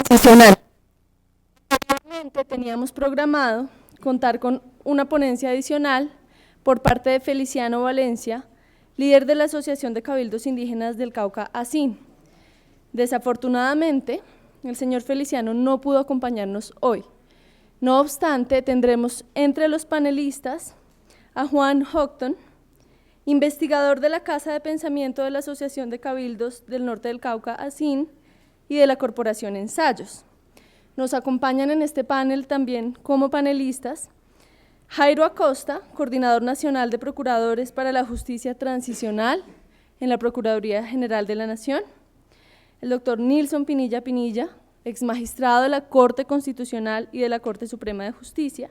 transicional. Anteriormente teníamos programado contar con una ponencia adicional por parte de Feliciano Valencia, líder de la Asociación de Cabildos Indígenas del Cauca, ASIN. Desafortunadamente, el señor Feliciano no pudo acompañarnos hoy. No obstante, tendremos entre los panelistas a Juan Houghton, investigador de la Casa de Pensamiento de la Asociación de Cabildos del Norte del Cauca, ASIN, y de la Corporación Ensayos. Nos acompañan en este panel también como panelistas Jairo Acosta, Coordinador Nacional de Procuradores para la Justicia Transicional en la Procuraduría General de la Nación, el doctor Nilson Pinilla Pinilla, exmagistrado de la Corte Constitucional y de la Corte Suprema de Justicia,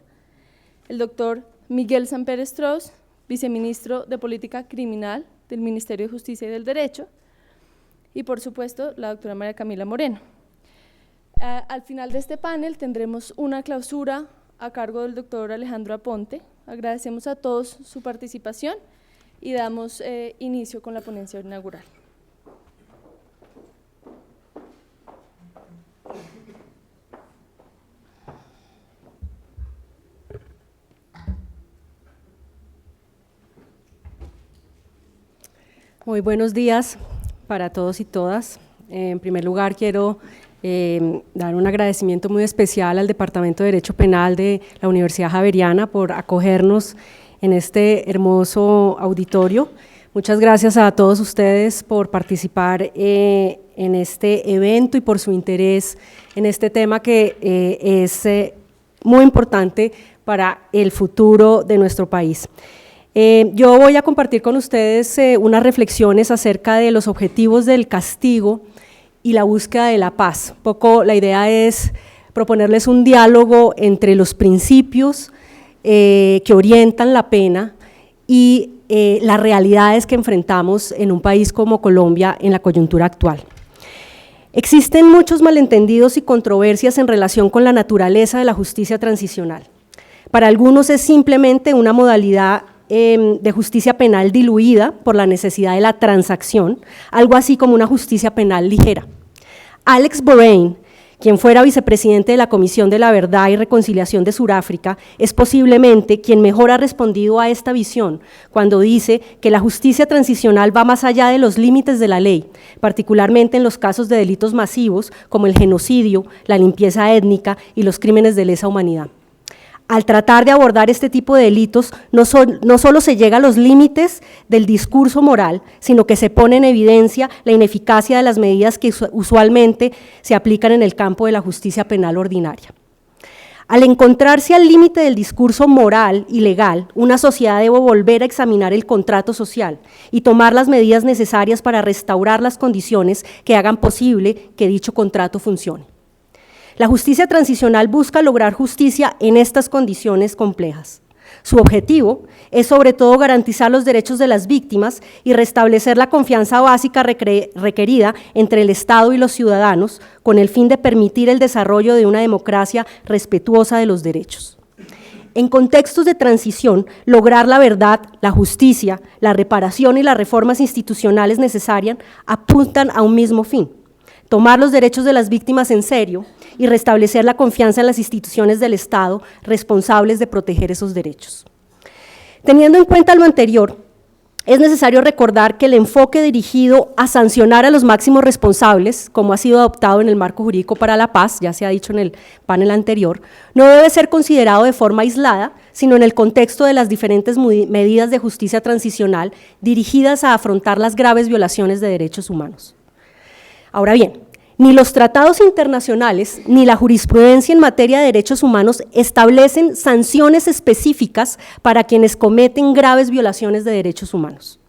el doctor Miguel Samper Strauss, viceministro de Política Criminal del Ministerio de Justicia y del Derecho, y por supuesto la doctora María Camila Moreno. Al final de este panel tendremos una clausura a cargo del doctor Alejandro Aponte. Agradecemos a todos su participación y damos inicio con la ponencia inaugural. Muy buenos días para todos y todas. En primer lugar, quiero dar un agradecimiento muy especial al Departamento de Derecho Penal de la Universidad Javeriana por acogernos en este hermoso auditorio. Muchas gracias a todos ustedes por participar en este evento y por su interés en este tema que es muy importante para el futuro de nuestro país. Yo voy a compartir con ustedes unas reflexiones acerca de los objetivos del castigo y la búsqueda de la paz. Un poco la idea es proponerles un diálogo entre los principios que orientan la pena y las realidades que enfrentamos en un país como Colombia en la coyuntura actual. Existen muchos malentendidos y controversias en relación con la naturaleza de la justicia transicional. Para algunos es simplemente una modalidad de justicia penal diluida por la necesidad de la transacción, algo así como una justicia penal ligera. Alex Borain, quien fuera vicepresidente de la Comisión de la Verdad y Reconciliación de Sudáfrica, es posiblemente quien mejor ha respondido a esta visión cuando dice que la justicia transicional va más allá de los límites de la ley, particularmente en los casos de delitos masivos como el genocidio, la limpieza étnica y los crímenes de lesa humanidad. Al tratar de abordar este tipo de delitos, no solo se llega a los límites del discurso moral, sino que se pone en evidencia la ineficacia de las medidas que usualmente se aplican en el campo de la justicia penal ordinaria. Al encontrarse al límite del discurso moral y legal, una sociedad debe volver a examinar el contrato social y tomar las medidas necesarias para restaurar las condiciones que hagan posible que dicho contrato funcione. La justicia transicional busca lograr justicia en estas condiciones complejas. Su objetivo es sobre todo garantizar los derechos de las víctimas y restablecer la confianza básica requerida entre el Estado y los ciudadanos con el fin de permitir el desarrollo de una democracia respetuosa de los derechos. En contextos de transición, lograr la verdad, la justicia, la reparación y las reformas institucionales necesarias apuntan a un mismo fin: tomar los derechos de las víctimas en serio y restablecer la confianza en las instituciones del Estado responsables de proteger esos derechos. Teniendo en cuenta lo anterior, es necesario recordar que el enfoque dirigido a sancionar a los máximos responsables, como ha sido adoptado en el marco jurídico para la paz, ya se ha dicho en el panel anterior, no debe ser considerado de forma aislada, sino en el contexto de las diferentes medidas de justicia transicional dirigidas a afrontar las graves violaciones de derechos humanos. Ahora bien, ni los tratados internacionales ni la jurisprudencia en materia de derechos humanos establecen sanciones específicas para quienes cometen graves violaciones de derechos humanos.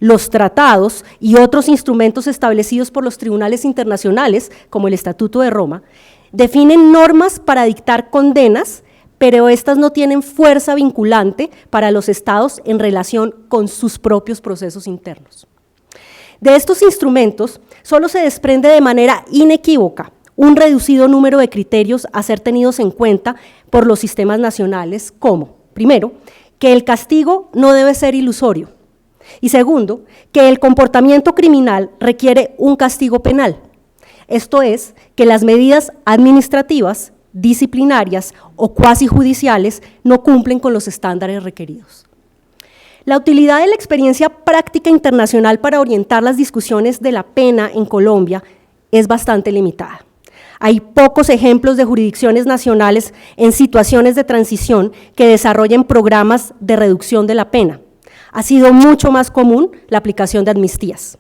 Los tratados y otros instrumentos establecidos por los tribunales internacionales, como el Estatuto de Roma, definen normas para dictar condenas, pero estas no tienen fuerza vinculante para los estados en relación con sus propios procesos internos. De estos instrumentos, solo se desprende de manera inequívoca un reducido número de criterios a ser tenidos en cuenta por los sistemas nacionales, como, primero, que el castigo no debe ser ilusorio, y segundo, que el comportamiento criminal requiere un castigo penal. Esto es, que las medidas administrativas, disciplinarias o cuasi judiciales no cumplen con los estándares requeridos. La utilidad de la experiencia práctica internacional para orientar las discusiones de la pena en Colombia es bastante limitada. Hay pocos ejemplos de jurisdicciones nacionales en situaciones de transición que desarrollen programas de reducción de la pena. Ha sido mucho más común la aplicación de amnistías.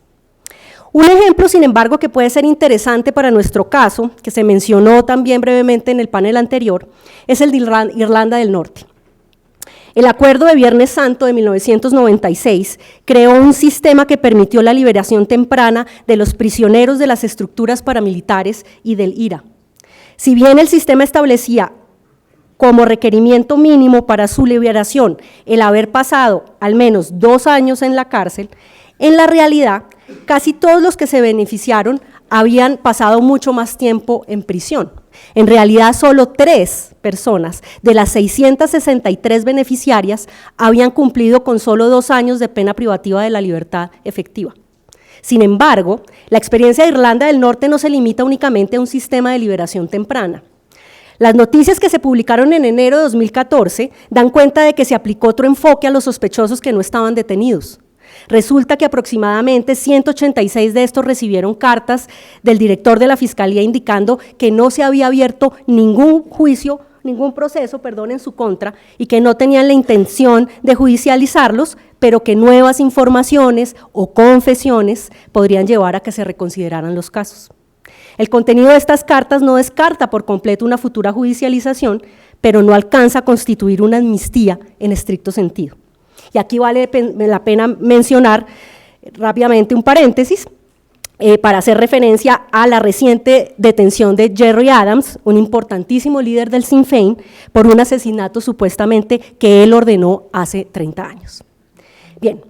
Un ejemplo, sin embargo, que puede ser interesante para nuestro caso, que se mencionó también brevemente en el panel anterior, es el de Irlanda del Norte. El Acuerdo de Viernes Santo de 1996 creó un sistema que permitió la liberación temprana de los prisioneros de las estructuras paramilitares y del IRA. Si bien el sistema establecía como requerimiento mínimo para su liberación el haber pasado al menos 2 años en la cárcel, en la realidad, casi todos los que se beneficiaron habían pasado mucho más tiempo en prisión. En realidad, solo 3 personas de las 663 beneficiarias habían cumplido con solo 2 años de pena privativa de la libertad efectiva. Sin embargo, la experiencia de Irlanda del Norte no se limita únicamente a un sistema de liberación temprana. Las noticias que se publicaron en enero de 2014 dan cuenta de que se aplicó otro enfoque a los sospechosos que no estaban detenidos. Resulta que aproximadamente 186 de estos recibieron cartas del director de la Fiscalía indicando que no se había abierto ningún proceso en su contra y que no tenían la intención de judicializarlos, pero que nuevas informaciones o confesiones podrían llevar a que se reconsideraran los casos. El contenido de estas cartas no descarta por completo una futura judicialización, pero no alcanza a constituir una amnistía en estricto sentido. Y aquí vale la pena mencionar rápidamente un paréntesis para hacer referencia a la reciente detención de Gerry Adams, un importantísimo líder del Sinn Féin, por un asesinato supuestamente que él ordenó hace 30 años. Bien,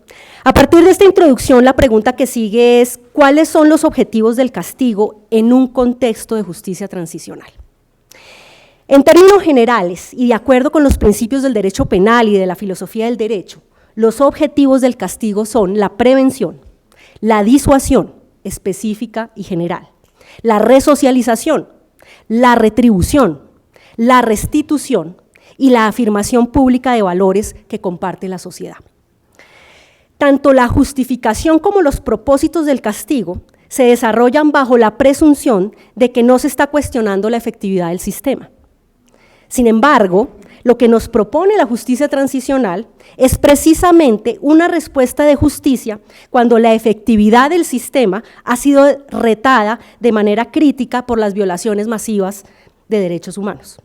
a partir de esta introducción, la pregunta que sigue es: ¿cuáles son los objetivos del castigo en un contexto de justicia transicional? En términos generales, y de acuerdo con los principios del derecho penal y de la filosofía del derecho, los objetivos del castigo son la prevención, la disuasión específica y general, la resocialización, la retribución, la restitución y la afirmación pública de valores que comparte la sociedad. Tanto la justificación como los propósitos del castigo se desarrollan bajo la presunción de que no se está cuestionando la efectividad del sistema. Sin embargo, lo que nos propone la justicia transicional es precisamente una respuesta de justicia cuando la efectividad del sistema ha sido retada de manera crítica por las violaciones masivas de derechos humanos.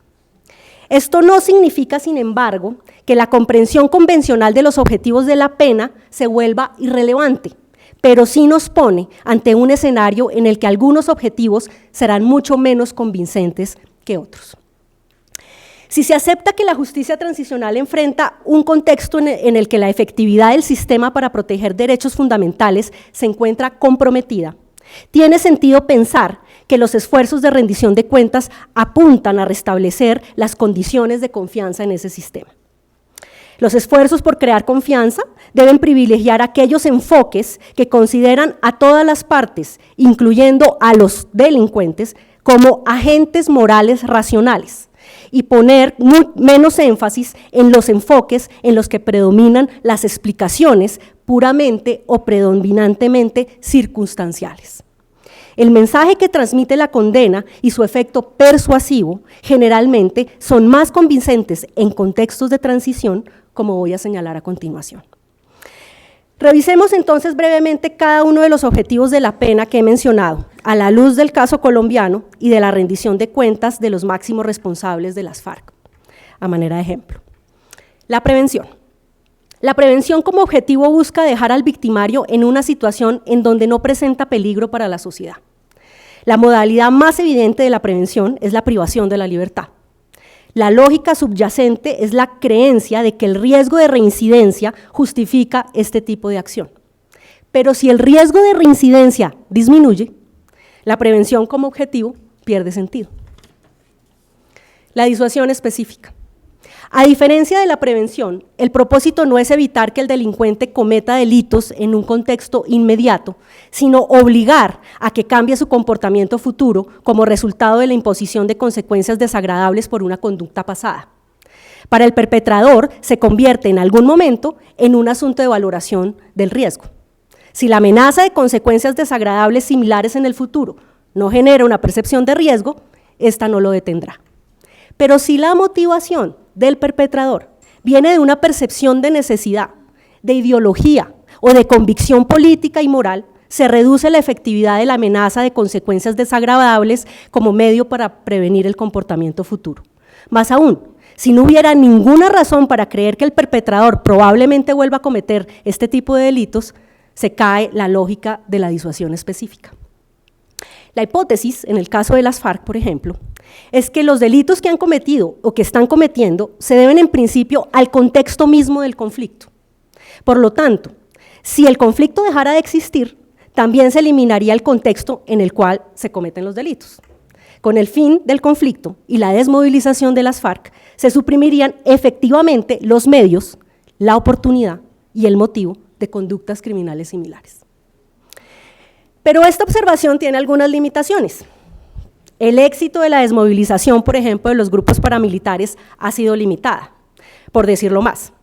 Esto no significa, sin embargo, que la comprensión convencional de los objetivos de la pena se vuelva irrelevante, pero sí nos pone ante un escenario en el que algunos objetivos serán mucho menos convincentes que otros. Si se acepta que la justicia transicional enfrenta un contexto en el que la efectividad del sistema para proteger derechos fundamentales se encuentra comprometida, tiene sentido pensar que los esfuerzos de rendición de cuentas apuntan a restablecer las condiciones de confianza en ese sistema. Los esfuerzos por crear confianza deben privilegiar aquellos enfoques que consideran a todas las partes, incluyendo a los delincuentes, como agentes morales racionales, y poner menos énfasis en los enfoques en los que predominan las explicaciones puramente o predominantemente circunstanciales. El mensaje que transmite la condena y su efecto persuasivo generalmente son más convincentes en contextos de transición, como voy a señalar a continuación. Revisemos entonces brevemente cada uno de los objetivos de la pena que he mencionado, a la luz del caso colombiano y de la rendición de cuentas de los máximos responsables de las FARC, a manera de ejemplo. La prevención. La prevención como objetivo busca dejar al victimario en una situación en donde no presenta peligro para la sociedad. La modalidad más evidente de la prevención es la privación de la libertad. La lógica subyacente es la creencia de que el riesgo de reincidencia justifica este tipo de acción. Pero si el riesgo de reincidencia disminuye, la prevención como objetivo pierde sentido. La disuasión específica. A diferencia de la prevención, el propósito no es evitar que el delincuente cometa delitos en un contexto inmediato, sino obligar a que cambie su comportamiento futuro como resultado de la imposición de consecuencias desagradables por una conducta pasada. Para el perpetrador se convierte en algún momento en un asunto de valoración del riesgo. Si la amenaza de consecuencias desagradables similares en el futuro no genera una percepción de riesgo, esta no lo detendrá. Pero si la motivación del perpetrador viene de una percepción de necesidad, de ideología o de convicción política y moral, se reduce la efectividad de la amenaza de consecuencias desagradables como medio para prevenir el comportamiento futuro. Más aún, si no hubiera ninguna razón para creer que el perpetrador probablemente vuelva a cometer este tipo de delitos, se cae la lógica de la disuasión específica. La hipótesis, en el caso de las FARC, por ejemplo, es que los delitos que han cometido o que están cometiendo se deben en principio al contexto mismo del conflicto. Por lo tanto, si el conflicto dejara de existir, también se eliminaría el contexto en el cual se cometen los delitos. Con el fin del conflicto y la desmovilización de las FARC, se suprimirían efectivamente los medios, la oportunidad y el motivo de conductas criminales similares. Pero esta observación tiene algunas limitaciones. El éxito de la desmovilización, por ejemplo, de los grupos paramilitares ha sido limitada, por decirlo más.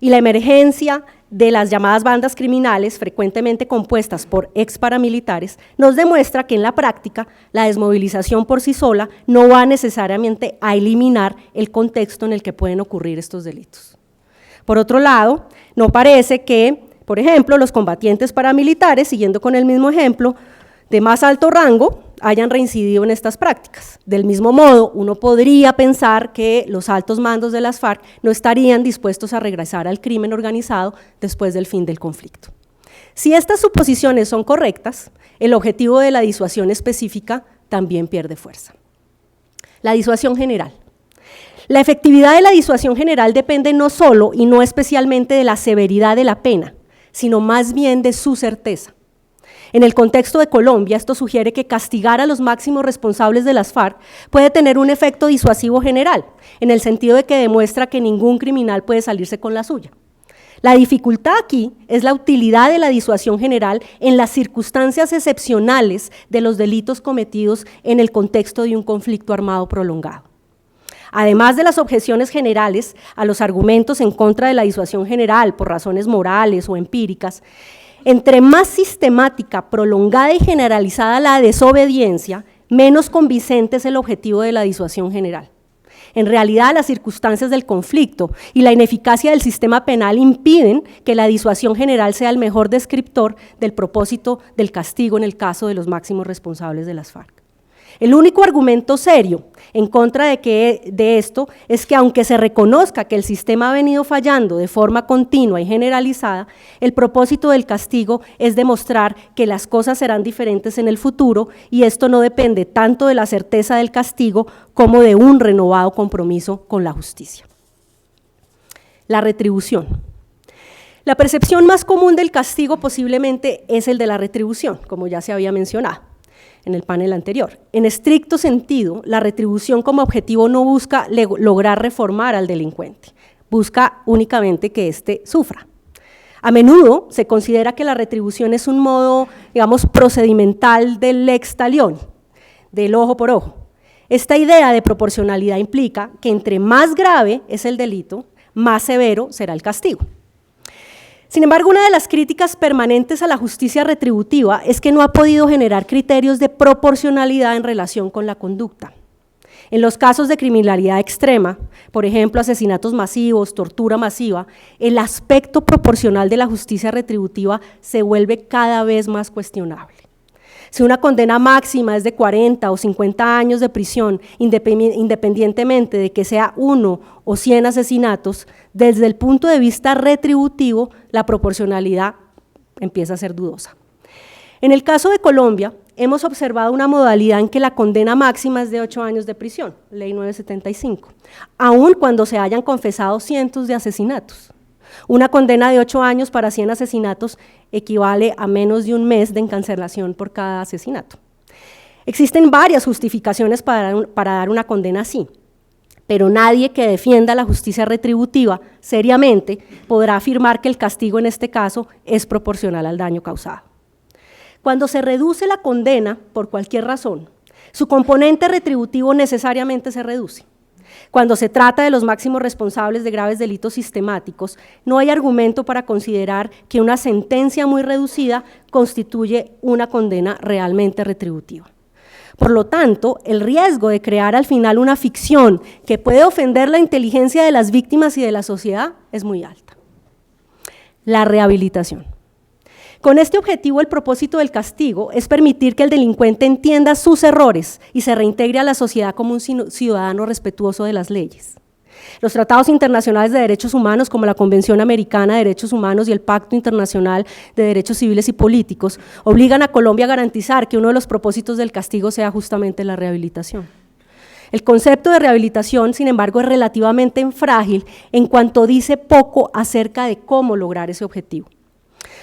Y la emergencia de las llamadas bandas criminales, frecuentemente compuestas por ex paramilitares, nos demuestra que en la práctica la desmovilización por sí sola no va necesariamente a eliminar el contexto en el que pueden ocurrir estos delitos. Por otro lado, no parece que, por ejemplo, los combatientes paramilitares, siguiendo con el mismo ejemplo, de más alto rango, hayan reincidido en estas prácticas. Del mismo modo, uno podría pensar que los altos mandos de las FARC no estarían dispuestos a regresar al crimen organizado después del fin del conflicto. Si estas suposiciones son correctas, el objetivo de la disuasión específica también pierde fuerza. La disuasión general. La efectividad de la disuasión general depende no solo y no especialmente de la severidad de la pena, sino más bien de su certeza. En el contexto de Colombia, esto sugiere que castigar a los máximos responsables de las FARC puede tener un efecto disuasivo general, en el sentido de que demuestra que ningún criminal puede salirse con la suya. La dificultad aquí es la utilidad de la disuasión general en las circunstancias excepcionales de los delitos cometidos en el contexto de un conflicto armado prolongado. Además de las objeciones generales a los argumentos en contra de la disuasión general por razones morales o empíricas, entre más sistemática, prolongada y generalizada la desobediencia, menos convincente es el objetivo de la disuasión general. En realidad, las circunstancias del conflicto y la ineficacia del sistema penal impiden que la disuasión general sea el mejor descriptor del propósito del castigo en el caso de los máximos responsables de las FARC. El único argumento serio en contra de esto es que aunque se reconozca que el sistema ha venido fallando de forma continua y generalizada, el propósito del castigo es demostrar que las cosas serán diferentes en el futuro y esto no depende tanto de la certeza del castigo como de un renovado compromiso con la justicia. La retribución. La percepción más común del castigo posiblemente es el de la retribución, como ya se había mencionado en el panel anterior. En estricto sentido, la retribución como objetivo no busca lograr reformar al delincuente, busca únicamente que éste sufra. A menudo se considera que la retribución es un modo, digamos, procedimental del lex talionis, del ojo por ojo. Esta idea de proporcionalidad implica que entre más grave es el delito, más severo será el castigo. Sin embargo, una de las críticas permanentes a la justicia retributiva es que no ha podido generar criterios de proporcionalidad en relación con la conducta. En los casos de criminalidad extrema, por ejemplo, asesinatos masivos, tortura masiva, el aspecto proporcional de la justicia retributiva se vuelve cada vez más cuestionable. Si una condena máxima es de 40 o 50 años de prisión, independientemente de que sea 1 o 100 asesinatos, desde el punto de vista retributivo, la proporcionalidad empieza a ser dudosa. En el caso de Colombia, hemos observado una modalidad en que la condena máxima es de 8 años de prisión, Ley 975, aun cuando se hayan confesado cientos de asesinatos. Una condena de 8 años para 100 asesinatos equivale a menos de un mes de encarcelación por cada asesinato. Existen varias justificaciones para dar una condena así, pero nadie que defienda la justicia retributiva seriamente podrá afirmar que el castigo en este caso es proporcional al daño causado. Cuando se reduce la condena por cualquier razón, su componente retributivo necesariamente se reduce. Cuando se trata de los máximos responsables de graves delitos sistemáticos, no hay argumento para considerar que una sentencia muy reducida constituye una condena realmente retributiva. Por lo tanto, el riesgo de crear al final una ficción que puede ofender la inteligencia de las víctimas y de la sociedad es muy alta. La rehabilitación. Con este objetivo, el propósito del castigo es permitir que el delincuente entienda sus errores y se reintegre a la sociedad como un ciudadano respetuoso de las leyes. Los tratados internacionales de derechos humanos, como la Convención Americana de Derechos Humanos y el Pacto Internacional de Derechos Civiles y Políticos, obligan a Colombia a garantizar que uno de los propósitos del castigo sea justamente la rehabilitación. El concepto de rehabilitación, sin embargo, es relativamente frágil en cuanto dice poco acerca de cómo lograr ese objetivo.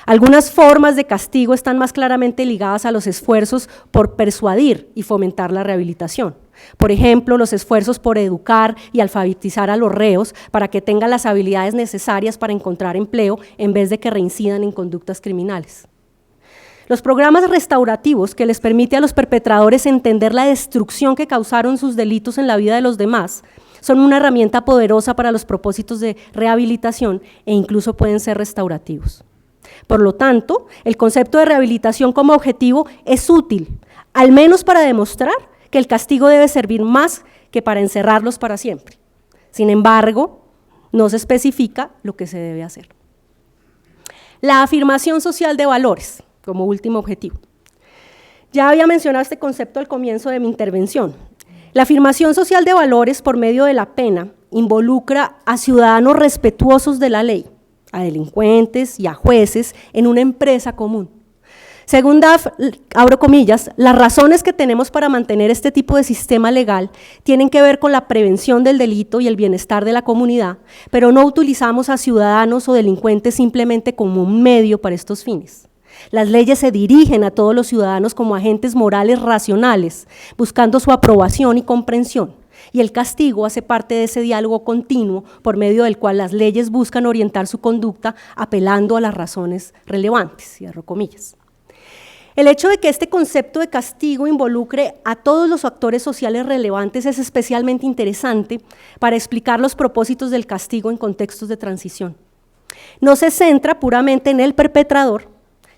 Algunas formas de castigo están más claramente ligadas a los esfuerzos por persuadir y fomentar la rehabilitación. Por ejemplo, los esfuerzos por educar y alfabetizar a los reos para que tengan las habilidades necesarias para encontrar empleo en vez de que reincidan en conductas criminales. Los programas restaurativos que les permite a los perpetradores entender la destrucción que causaron sus delitos en la vida de los demás son una herramienta poderosa para los propósitos de rehabilitación e incluso pueden ser restaurativos. Por lo tanto, el concepto de rehabilitación como objetivo es útil, al menos para demostrar que el castigo debe servir más que para encerrarlos para siempre. Sin embargo, no se especifica lo que se debe hacer. La afirmación social de valores, como último objetivo. Ya había mencionado este concepto al comienzo de mi intervención. La afirmación social de valores por medio de la pena involucra a ciudadanos respetuosos de la ley, a delincuentes y a jueces en una empresa común. Según Duff, abro comillas, las razones que tenemos para mantener este tipo de sistema legal tienen que ver con la prevención del delito y el bienestar de la comunidad, pero no utilizamos a ciudadanos o delincuentes simplemente como un medio para estos fines. Las leyes se dirigen a todos los ciudadanos como agentes morales racionales, buscando su aprobación y comprensión. Y el castigo hace parte de ese diálogo continuo por medio del cual las leyes buscan orientar su conducta apelando a las razones relevantes, cierro comillas. El hecho de que este concepto de castigo involucre a todos los actores sociales relevantes es especialmente interesante para explicar los propósitos del castigo en contextos de transición. No se centra puramente en el perpetrador,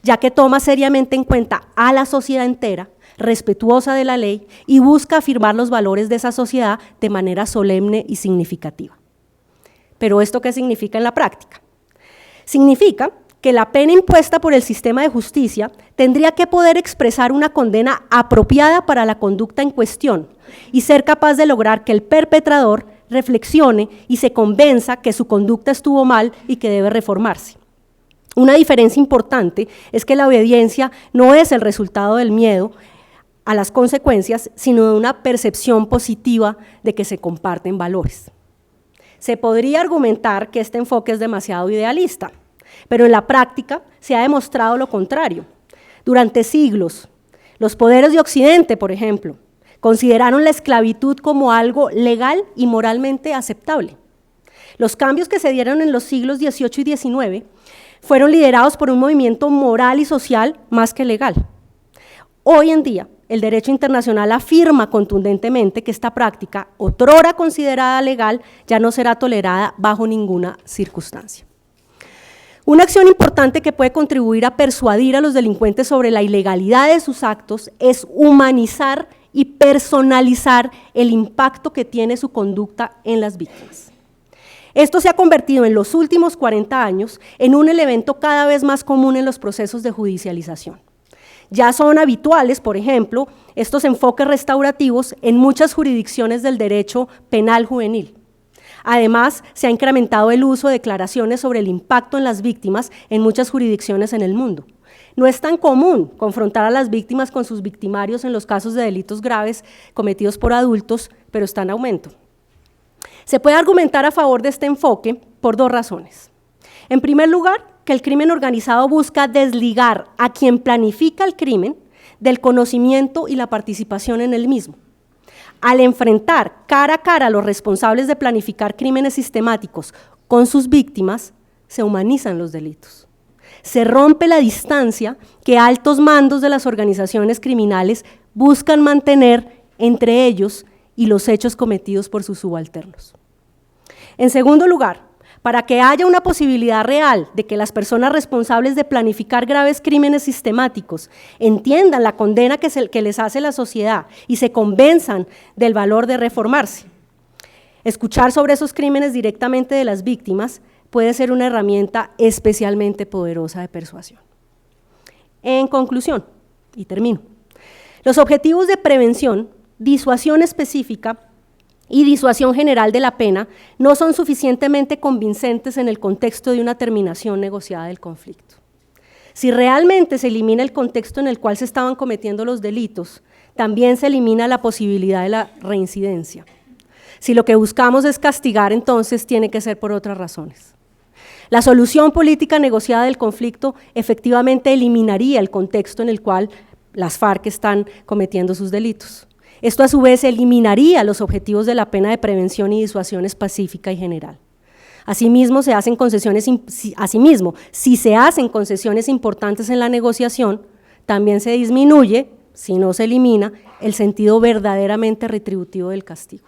ya que toma seriamente en cuenta a la sociedad entera, respetuosa de la ley, y busca afirmar los valores de esa sociedad de manera solemne y significativa. ¿Pero esto qué significa en la práctica? Significa que la pena impuesta por el sistema de justicia tendría que poder expresar una condena apropiada para la conducta en cuestión y ser capaz de lograr que el perpetrador reflexione y se convenza que su conducta estuvo mal y que debe reformarse. Una diferencia importante es que la obediencia no es el resultado del miedo a las consecuencias, sino de una percepción positiva de que se comparten valores. Se podría argumentar que este enfoque es demasiado idealista, pero en la práctica se ha demostrado lo contrario. Durante siglos, los poderes de Occidente, por ejemplo, consideraron la esclavitud como algo legal y moralmente aceptable. Los cambios que se dieron en los siglos XVIII y XIX fueron liderados por un movimiento moral y social más que legal. Hoy en día, el derecho internacional afirma contundentemente que esta práctica, otrora considerada legal, ya no será tolerada bajo ninguna circunstancia. Una acción importante que puede contribuir a persuadir a los delincuentes sobre la ilegalidad de sus actos es humanizar y personalizar el impacto que tiene su conducta en las víctimas. Esto se ha convertido en los últimos 40 años en un elemento cada vez más común en los procesos de judicialización. Ya son habituales, por ejemplo, estos enfoques restaurativos en muchas jurisdicciones del derecho penal juvenil. Además, se ha incrementado el uso de declaraciones sobre el impacto en las víctimas en muchas jurisdicciones en el mundo. No es tan común confrontar a las víctimas con sus victimarios en los casos de delitos graves cometidos por adultos, pero está en aumento. Se puede argumentar a favor de este enfoque por dos razones. En primer lugar, que el crimen organizado busca desligar a quien planifica el crimen del conocimiento y la participación en el mismo. Al enfrentar cara a cara a los responsables de planificar crímenes sistemáticos con sus víctimas, se humanizan los delitos. Se rompe la distancia que altos mandos de las organizaciones criminales buscan mantener entre ellos y los hechos cometidos por sus subalternos. En segundo lugar, para que haya una posibilidad real de que las personas responsables de planificar graves crímenes sistemáticos entiendan la condena que les hace la sociedad y se convenzan del valor de reformarse, escuchar sobre esos crímenes directamente de las víctimas puede ser una herramienta especialmente poderosa de persuasión. En conclusión, y termino, los objetivos de prevención, disuasión específica y disuasión general de la pena no son suficientemente convincentes en el contexto de una terminación negociada del conflicto. Si realmente se elimina el contexto en el cual se estaban cometiendo los delitos, también se elimina la posibilidad de la reincidencia. Si lo que buscamos es castigar, entonces tiene que ser por otras razones. La solución política negociada del conflicto efectivamente eliminaría el contexto en el cual las FARC están cometiendo sus delitos. Esto a su vez eliminaría los objetivos de la pena de prevención y disuasión pacífica y general. Asimismo, si se hacen concesiones importantes en la negociación, también se disminuye, si no se elimina, el sentido verdaderamente retributivo del castigo.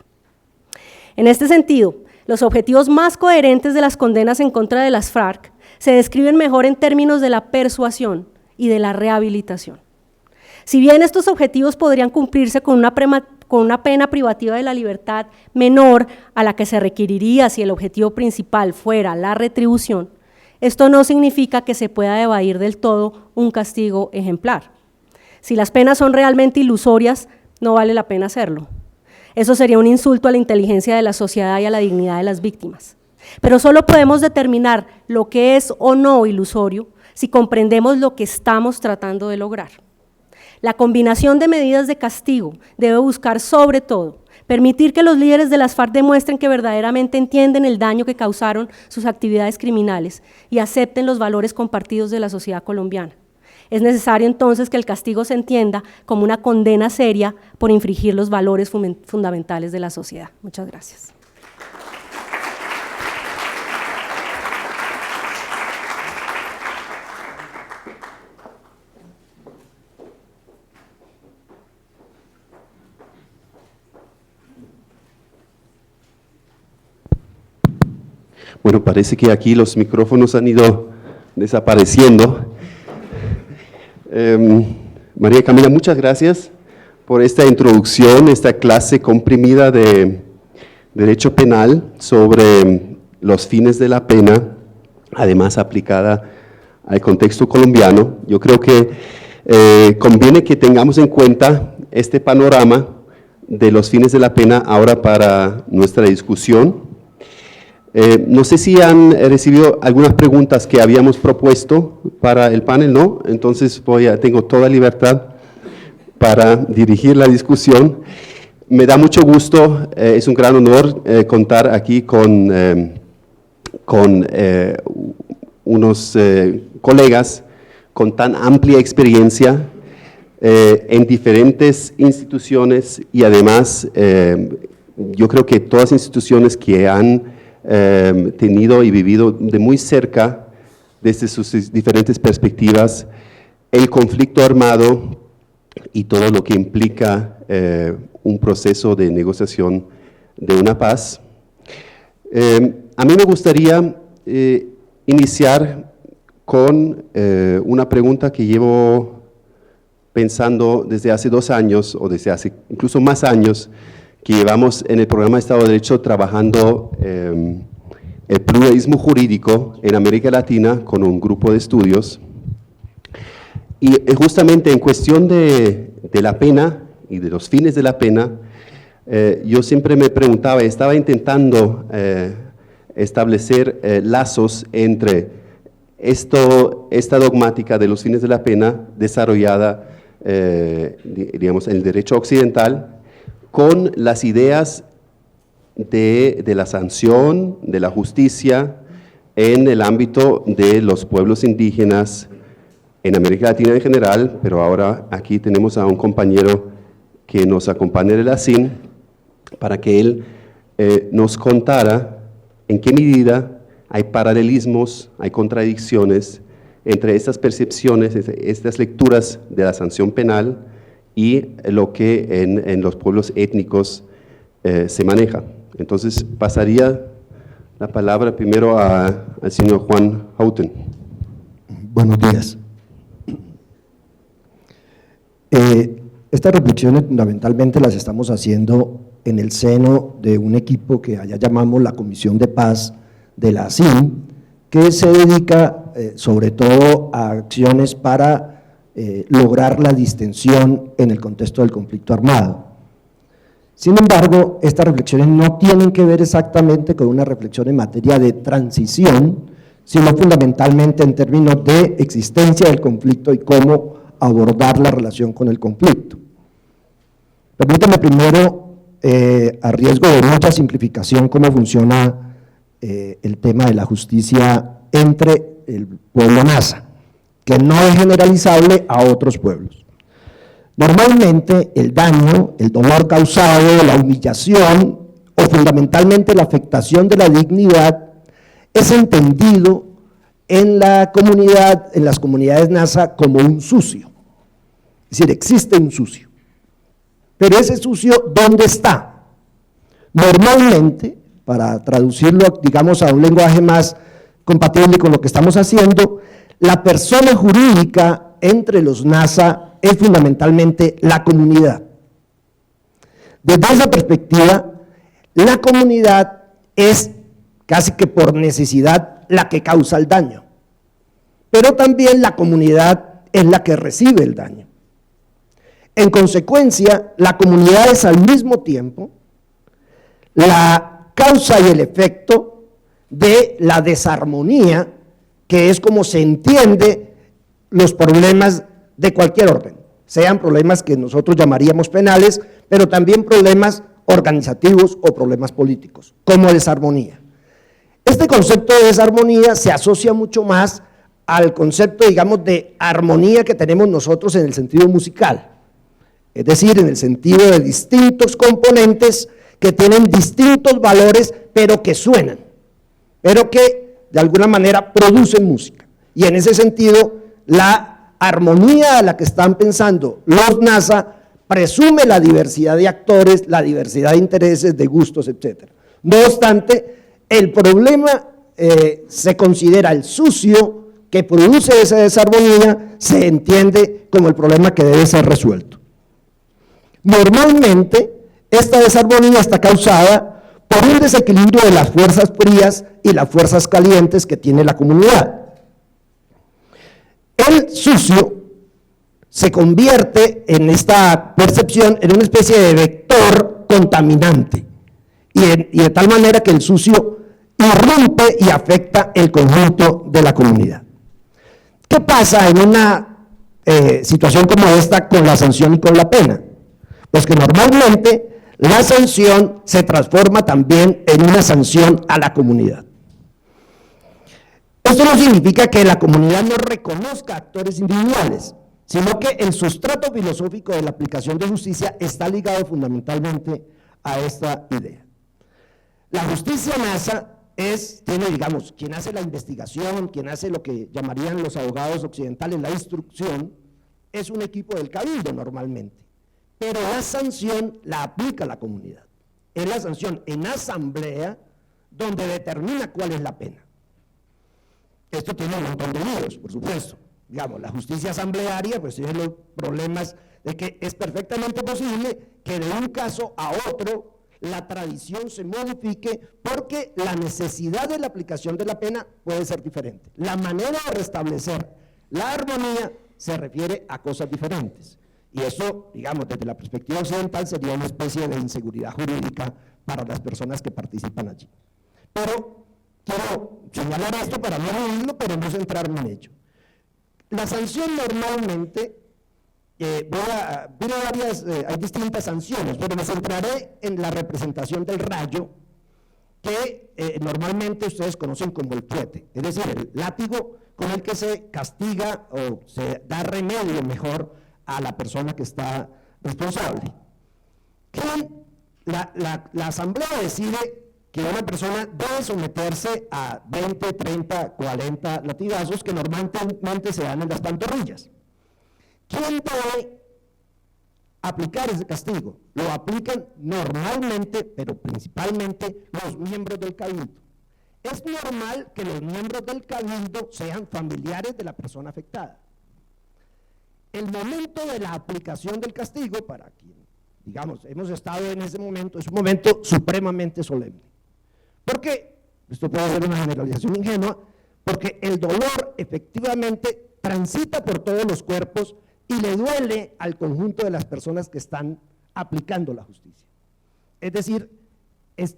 En este sentido, los objetivos más coherentes de las condenas en contra de las FARC se describen mejor en términos de la persuasión y de la rehabilitación. Si bien estos objetivos podrían cumplirse con una pena privativa de la libertad menor a la que se requeriría si el objetivo principal fuera la retribución, esto no significa que se pueda evadir del todo un castigo ejemplar. Si las penas son realmente ilusorias, no vale la pena hacerlo. Eso sería un insulto a la inteligencia de la sociedad y a la dignidad de las víctimas. Pero solo podemos determinar lo que es o no ilusorio si comprendemos lo que estamos tratando de lograr. La combinación de medidas de castigo debe buscar, sobre todo, permitir que los líderes de las FARC demuestren que verdaderamente entienden el daño que causaron sus actividades criminales y acepten los valores compartidos de la sociedad colombiana. Es necesario entonces que el castigo se entienda como una condena seria por infringir los valores fundamentales de la sociedad. Muchas gracias. Bueno, parece que aquí los micrófonos han ido desapareciendo. María Camila, muchas gracias por esta introducción, esta clase comprimida de Derecho Penal sobre los fines de la pena, además aplicada al contexto colombiano. Yo creo que conviene que tengamos en cuenta este panorama de los fines de la pena ahora para nuestra discusión. No sé si han recibido algunas preguntas que habíamos propuesto para el panel, ¿no? Entonces tengo toda libertad para dirigir la discusión. Me da mucho gusto, es un gran honor contar aquí con unos colegas con tan amplia experiencia en diferentes instituciones y además yo creo que todas instituciones que han tenido y vivido de muy cerca, desde sus diferentes perspectivas, el conflicto armado y todo lo que implica un proceso de negociación de una paz. A mí me gustaría iniciar con una pregunta que llevo pensando desde hace 2 años, o desde hace incluso más años, que llevamos en el programa de Estado de Derecho trabajando el pluralismo jurídico en América Latina con un grupo de estudios. Y justamente en cuestión de la pena y de los fines de la pena, yo siempre me preguntaba, estaba intentando establecer lazos entre esta dogmática de los fines de la pena desarrollada, digamos, en el derecho occidental, con las ideas de la sanción, de la justicia en el ámbito de los pueblos indígenas en América Latina en general, pero ahora aquí tenemos a un compañero que nos acompaña de la SIN, para que él nos contara en qué medida hay paralelismos, hay contradicciones entre estas percepciones, estas lecturas de la sanción penal y lo que en los pueblos étnicos se maneja. Entonces, pasaría la palabra primero al señor Juan Houghton. Buenos días. Estas reflexiones fundamentalmente las estamos haciendo en el seno de un equipo que allá llamamos la Comisión de Paz de la ASIM, que se dedica sobre todo a acciones para lograr la distensión en el contexto del conflicto armado. Sin embargo, estas reflexiones no tienen que ver exactamente con una reflexión en materia de transición, sino fundamentalmente en términos de existencia del conflicto y cómo abordar la relación con el conflicto. Permítame primero, a riesgo de mucha simplificación, cómo funciona el tema de la justicia entre el pueblo Nasa, que no es generalizable a otros pueblos. Normalmente el daño, el dolor causado, la humillación o fundamentalmente la afectación de la dignidad es entendido en la comunidad, en las comunidades Nasa, como un sucio. Es decir, existe un sucio. Pero ese sucio, ¿dónde está? Normalmente, para traducirlo, digamos, a un lenguaje más compatible con lo que estamos haciendo, la persona jurídica entre los Nasa es fundamentalmente la comunidad. Desde esa perspectiva, la comunidad es casi que por necesidad la que causa el daño, pero también la comunidad es la que recibe el daño. En consecuencia, la comunidad es al mismo tiempo la causa y el efecto de la desarmonía, que es como se entiende los problemas de cualquier orden, sean problemas que nosotros llamaríamos penales, pero también problemas organizativos o problemas políticos, como desarmonía. Este concepto de desarmonía se asocia mucho más al concepto, digamos, de armonía que tenemos nosotros en el sentido musical, es decir, en el sentido de distintos componentes que tienen distintos valores, pero que suenan, pero que de alguna manera producen música. Y en ese sentido, la armonía a la que están pensando los Nasa presume la diversidad de actores, la diversidad de intereses, de gustos, etc. No obstante, el problema se considera el sucio que produce esa desarmonía, se entiende como el problema que debe ser resuelto. Normalmente, esta desarmonía está causada por un desequilibrio de las fuerzas frías y las fuerzas calientes que tiene la comunidad. El sucio se convierte en esta percepción en una especie de vector contaminante y de tal manera que el sucio irrumpe y afecta el conjunto de la comunidad. ¿Qué pasa en una situación como esta con la sanción y con la pena? Pues que normalmente la sanción se transforma también en una sanción a la comunidad. Esto no significa que la comunidad no reconozca actores individuales, sino que el sustrato filosófico de la aplicación de justicia está ligado fundamentalmente a esta idea. La justicia Nasa tiene, digamos, quien hace la investigación, quien hace lo que llamarían los abogados occidentales la instrucción, es un equipo del cabildo normalmente, pero la sanción la aplica la comunidad. Es la sanción en asamblea donde determina cuál es la pena. Esto tiene un montón de líos, por supuesto. Digamos, la justicia asamblearia pues tiene los problemas de que es perfectamente posible que de un caso a otro la tradición se modifique porque la necesidad de la aplicación de la pena puede ser diferente. La manera de restablecer la armonía se refiere a cosas diferentes. Y eso, digamos, desde la perspectiva occidental sería una especie de inseguridad jurídica para las personas que participan allí. Pero quiero señalar esto para no oírlo, pero no centrarme en ello. La sanción normalmente, hay distintas sanciones, pero me centraré en la representación del rayo, que normalmente ustedes conocen como el truete, es decir, el látigo con el que se castiga o se da remedio mejor a la persona que está responsable. Que la asamblea decide que una persona debe someterse a 20, 30, 40 latigazos que normalmente se dan en las pantorrillas. ¿Quién debe aplicar ese castigo? Lo aplican normalmente, pero principalmente, los miembros del cabildo. Es normal que los miembros del cabildo sean familiares de la persona afectada. El momento de la aplicación del castigo, para quien, digamos, hemos estado en ese momento, es un momento supremamente solemne. Porque, esto puede ser una generalización ingenua, porque el dolor efectivamente transita por todos los cuerpos y le duele al conjunto de las personas que están aplicando la justicia. Es decir,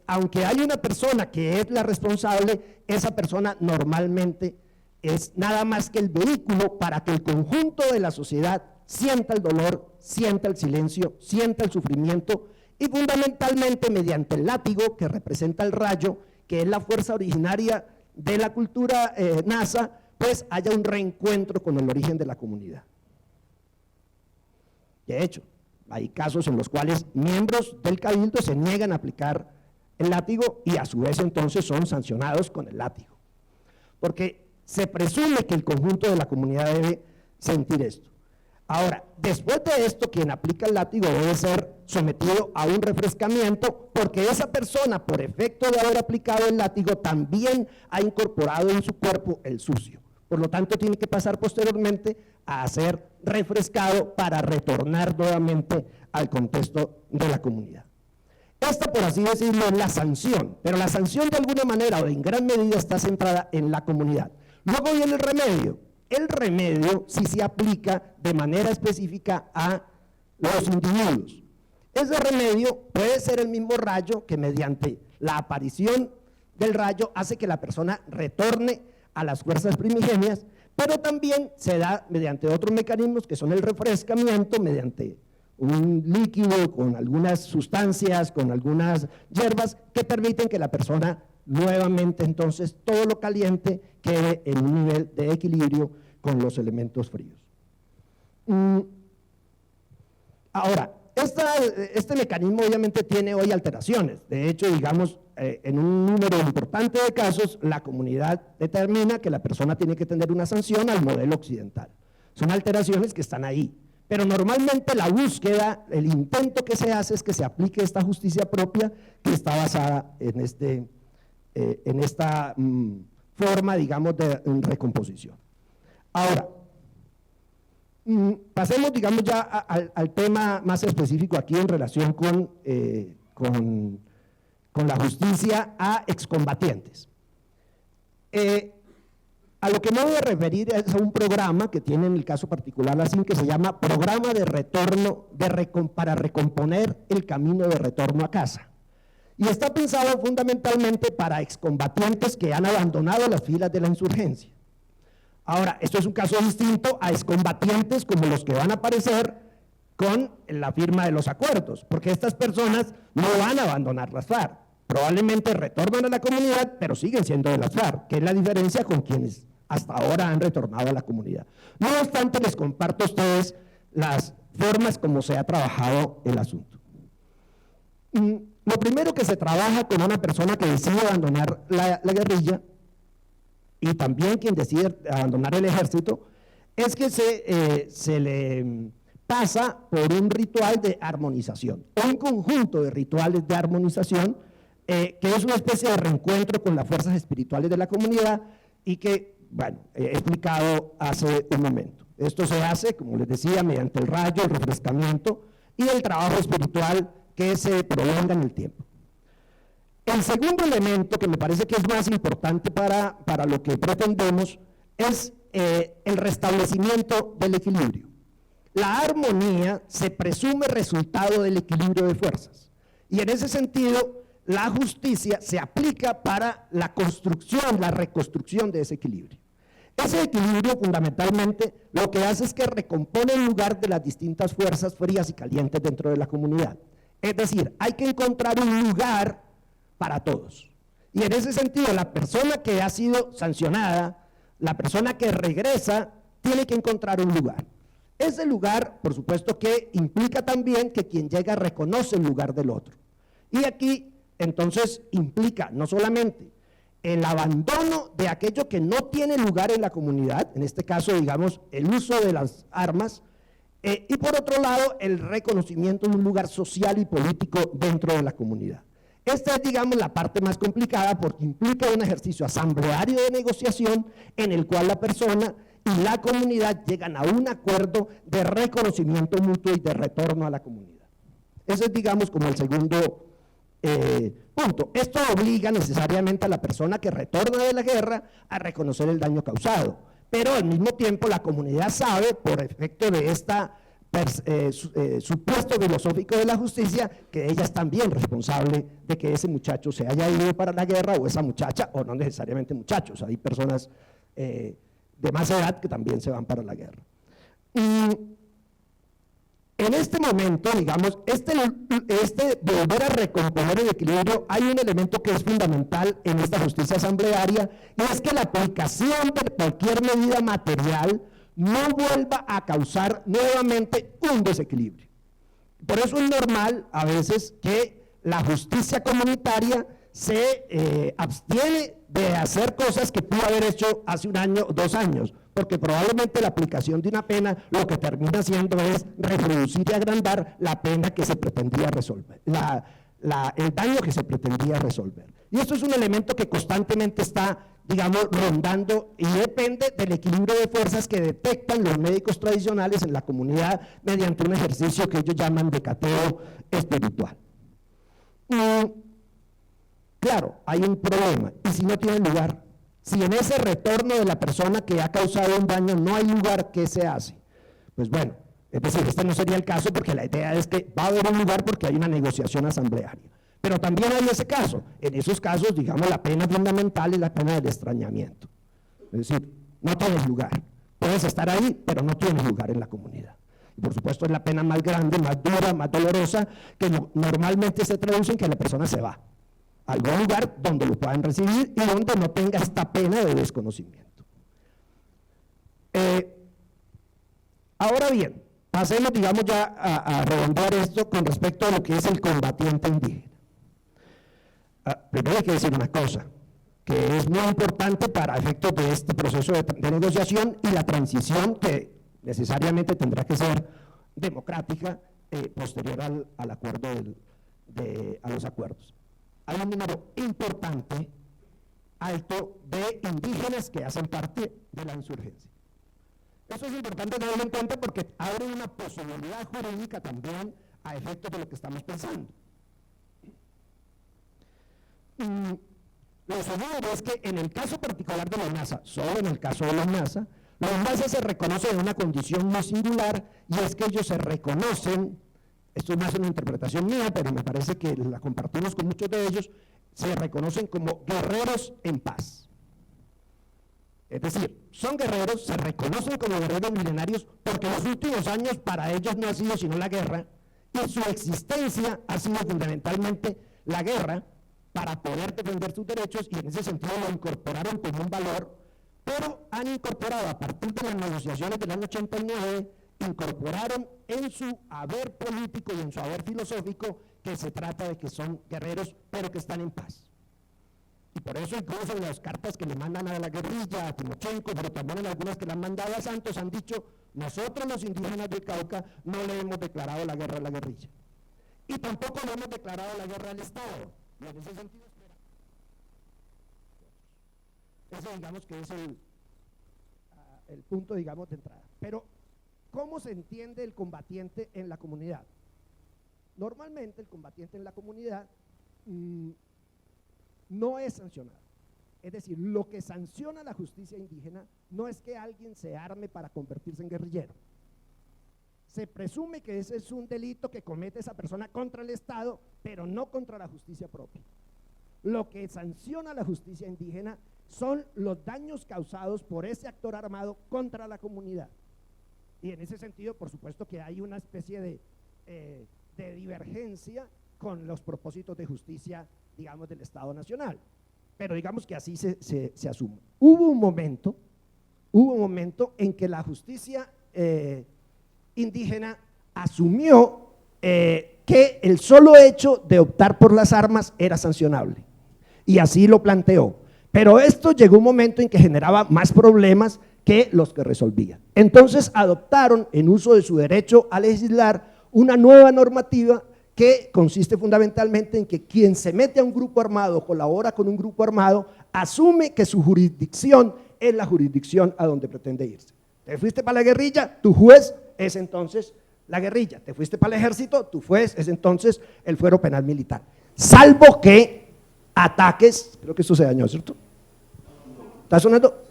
aunque hay una persona que es la responsable, esa persona normalmente es nada más que el vehículo para que el conjunto de la sociedad sienta el dolor, sienta el silencio, sienta el sufrimiento y fundamentalmente mediante el látigo que representa el rayo, que es la fuerza originaria de la cultura nasa, pues haya un reencuentro con el origen de la comunidad. De hecho, hay casos en los cuales miembros del cabildo se niegan a aplicar el látigo y a su vez entonces son sancionados con el látigo, porque se presume que el conjunto de la comunidad debe sentir esto. Ahora, después de esto, quien aplica el látigo debe ser sometido a un refrescamiento, porque esa persona, por efecto de haber aplicado el látigo, también ha incorporado en su cuerpo el sucio. Por lo tanto, tiene que pasar posteriormente a ser refrescado para retornar nuevamente al contexto de la comunidad. Esta, por así decirlo, es la sanción, pero la sanción de alguna manera o en gran medida está centrada en la comunidad. Luego viene el remedio. El remedio sí se aplica de manera específica a los individuos. Ese remedio puede ser el mismo rayo que mediante la aparición del rayo hace que la persona retorne a las fuerzas primigenias, pero también se da mediante otros mecanismos que son el refrescamiento, mediante un líquido con algunas sustancias, con algunas hierbas que permiten que la persona nuevamente entonces todo lo caliente quede en un nivel de equilibrio con los elementos fríos. Ahora, este mecanismo obviamente tiene hoy alteraciones. De hecho, digamos, en un número importante de casos, la comunidad determina que la persona tiene que tener una sanción al modelo occidental. Son alteraciones que están ahí. Pero normalmente la búsqueda, el intento que se hace es que se aplique esta justicia propia que está basada en esta forma, digamos, de recomposición. Ahora, pasemos, digamos, ya al tema más específico aquí en relación con la justicia a excombatientes. A lo que me voy a referir es a un programa que tiene en el caso particular la SIN que se llama Programa de Retorno para recomponer el camino de retorno a casa. Y está pensado fundamentalmente para excombatientes que han abandonado las filas de la insurgencia. Ahora, esto es un caso distinto a excombatientes como los que van a aparecer con la firma de los acuerdos, porque estas personas no van a abandonar las FARC, probablemente retornan a la comunidad, pero siguen siendo de las FARC, que es la diferencia con quienes hasta ahora han retornado a la comunidad. No obstante, les comparto a ustedes las formas como se ha trabajado el asunto. Lo primero que se trabaja con una persona que decide abandonar la guerrilla y también quien decide abandonar el ejército es que se le pasa por un ritual de armonización, o un conjunto de rituales de armonización que es una especie de reencuentro con las fuerzas espirituales de la comunidad y que, bueno, he explicado hace un momento. Esto se hace, como les decía, mediante el rayo, el refrescamiento y el trabajo espiritual que se prolonga en el tiempo. El segundo elemento que me parece que es más importante para lo que pretendemos es el restablecimiento del equilibrio. La armonía se presume resultado del equilibrio de fuerzas y en ese sentido la justicia se aplica para la construcción, la reconstrucción de ese equilibrio. Ese equilibrio fundamentalmente lo que hace es que recompone el lugar de las distintas fuerzas frías y calientes dentro de la comunidad. Es decir, hay que encontrar un lugar para todos. Y en ese sentido, la persona que ha sido sancionada, la persona que regresa, tiene que encontrar un lugar. Ese lugar, por supuesto, que implica también que quien llega reconoce el lugar del otro. Y aquí, entonces, implica no solamente el abandono de aquello que no tiene lugar en la comunidad, en este caso, digamos, el uso de las armas, y por otro lado, el reconocimiento de un lugar social y político dentro de la comunidad. Esta es, digamos, la parte más complicada porque implica un ejercicio asambleario de negociación en el cual la persona y la comunidad llegan a un acuerdo de reconocimiento mutuo y de retorno a la comunidad. Ese es, digamos, como el segundo punto. Esto obliga necesariamente a la persona que retorna de la guerra a reconocer el daño causado, pero al mismo tiempo la comunidad sabe, por efecto de esta supuesto filosófico de la justicia, que ella es también responsable de que ese muchacho se haya ido para la guerra, o esa muchacha, o no necesariamente muchachos, hay personas de más edad que también se van para la guerra. En este momento, digamos, este volver a recomponer el equilibrio, hay un elemento que es fundamental en esta justicia asamblearia, y es que la aplicación de cualquier medida material no vuelva a causar nuevamente un desequilibrio. Por eso es normal a veces que la justicia comunitaria se abstiene de hacer cosas que pudo haber hecho hace un año o 2 años, porque probablemente la aplicación de una pena lo que termina haciendo es reproducir y agrandar la pena que se pretendía resolver, el daño que se pretendía resolver. Y esto es un elemento que constantemente está, digamos, rondando y depende del equilibrio de fuerzas que detectan los médicos tradicionales en la comunidad mediante un ejercicio que ellos llaman de cateo espiritual. Claro, hay un problema, y si no tiene lugar, si en ese retorno de la persona que ha causado un daño no hay lugar, ¿qué se hace? Pues bueno, es decir, este no sería el caso porque la idea es que va a haber un lugar porque hay una negociación asamblearia. Pero también hay ese caso, en esos casos, digamos, la pena fundamental es la pena del extrañamiento. Es decir, no tienes lugar, puedes estar ahí, pero no tienes lugar en la comunidad. Y por supuesto es la pena más grande, más dura, más dolorosa, que normalmente se traduce en que la persona se va a algún lugar donde lo puedan recibir y donde no tenga esta pena de desconocimiento. Ahora bien, pasemos, digamos, ya a redondear esto con respecto a lo que es el combatiente indígena. Primero hay que decir una cosa, que es muy importante para efectos de este proceso de negociación y la transición que necesariamente tendrá que ser democrática posterior al acuerdo a los acuerdos. Hay un número importante, alto, de indígenas que hacen parte de la insurgencia. Eso es importante tenerlo en cuenta porque abre una posibilidad jurídica también a efectos de lo que estamos pensando. Lo segundo es que en el caso particular de los Nasa, solo en el caso de los Nasa se reconocen en una condición muy singular, y es que ellos se reconocen, esto es más una interpretación mía, pero me parece que la compartimos con muchos de ellos, se reconocen como guerreros en paz. Es decir, son guerreros, se reconocen como guerreros milenarios porque los últimos años para ellos no ha sido sino la guerra, y su existencia ha sido fundamentalmente la guerra para poder defender sus derechos, y en ese sentido lo incorporaron como un valor, pero han incorporado a partir de las negociaciones del año 89, incorporaron en su haber político y en su haber filosófico que se trata de que son guerreros, pero que están en paz. Y por eso incluso en las cartas que le mandan a la guerrilla, a Timochenko, pero también en algunas que le han mandado a Santos, han dicho: nosotros los indígenas del Cauca no le hemos declarado la guerra a la guerrilla. Y tampoco le hemos declarado la guerra al Estado. Y en ese sentido, ese digamos que es el punto, digamos, de entrada. Pero, ¿cómo se entiende el combatiente en la comunidad? Normalmente el combatiente en la comunidad no es sancionado. Es decir, lo que sanciona la justicia indígena no es que alguien se arme para convertirse en guerrillero. Se presume que ese es un delito que comete esa persona contra el Estado, pero no contra la justicia propia. Lo que sanciona la justicia indígena son los daños causados por ese actor armado contra la comunidad. Y en ese sentido, por supuesto que hay una especie de divergencia con los propósitos de justicia, digamos, del Estado Nacional. Pero digamos que así se asume. Hubo un momento en que la justicia indígena asumió que el solo hecho de optar por las armas era sancionable, y así lo planteó. Pero esto llegó un momento en que generaba más problemas que los que resolvía. Entonces adoptaron, en uso de su derecho a legislar, una nueva normativa que consiste fundamentalmente en que quien se mete a un grupo armado o colabora con un grupo armado asume que su jurisdicción es la jurisdicción a donde pretende irse. Te fuiste para la guerrilla, tu juez es entonces la guerrilla. Te fuiste para el ejército, tu juez es entonces el fuero penal militar. Salvo que ataques, creo que esto se dañó, ¿cierto? ¿Está sonando?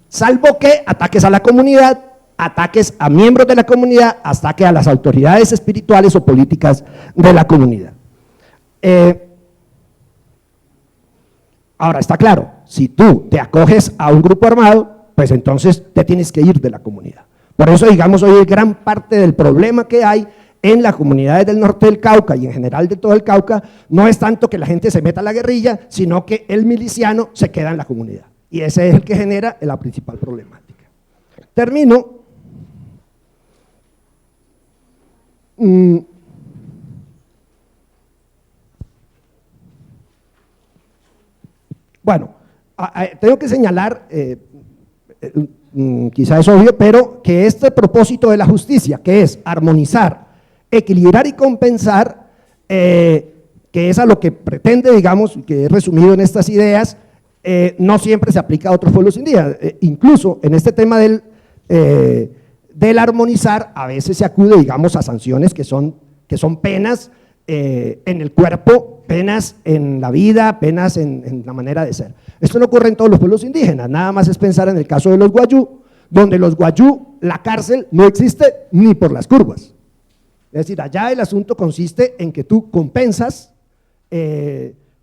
Salvo que ataques a la comunidad, ataques a miembros de la comunidad, ataques a las autoridades espirituales o políticas de la comunidad. Ahora, está claro, si tú te acoges a un grupo armado, pues entonces te tienes que ir de la comunidad. Por eso, digamos, hoy gran parte del problema que hay en las comunidades del norte del Cauca y en general de todo el Cauca, no es tanto que la gente se meta a la guerrilla, sino que el miliciano se queda en la comunidad. Y ese es el que genera la principal problemática. Termino. Bueno, tengo que señalar, quizás es obvio, pero que este propósito de la justicia, que es armonizar, equilibrar y compensar, que es a lo que pretende, digamos, que es resumido en estas ideas, no siempre se aplica a otros pueblos indígenas. Incluso en este tema del armonizar, a veces se acude, digamos, a sanciones que son penas en el cuerpo, penas en la vida, penas en la manera de ser. Esto no ocurre en todos los pueblos indígenas, nada más es pensar en el caso de los guayú, donde los guayú, la cárcel no existe ni por las curvas. Es decir, allá el asunto consiste en que tú compensas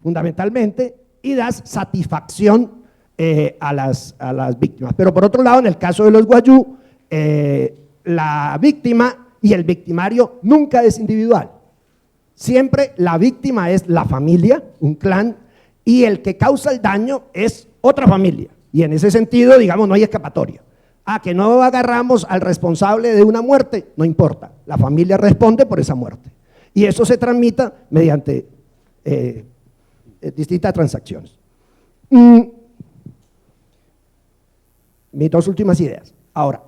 fundamentalmente y das satisfacción a las víctimas. Pero por otro lado, en el caso de los guayú, la víctima y el victimario nunca es individual. Siempre la víctima es la familia, un clan, y el que causa el daño es otra familia. Y en ese sentido, digamos, no hay escapatoria. Que no agarramos al responsable de una muerte, no importa, la familia responde por esa muerte. Y eso se transmite mediante distintas transacciones. Mis dos últimas ideas. Ahora,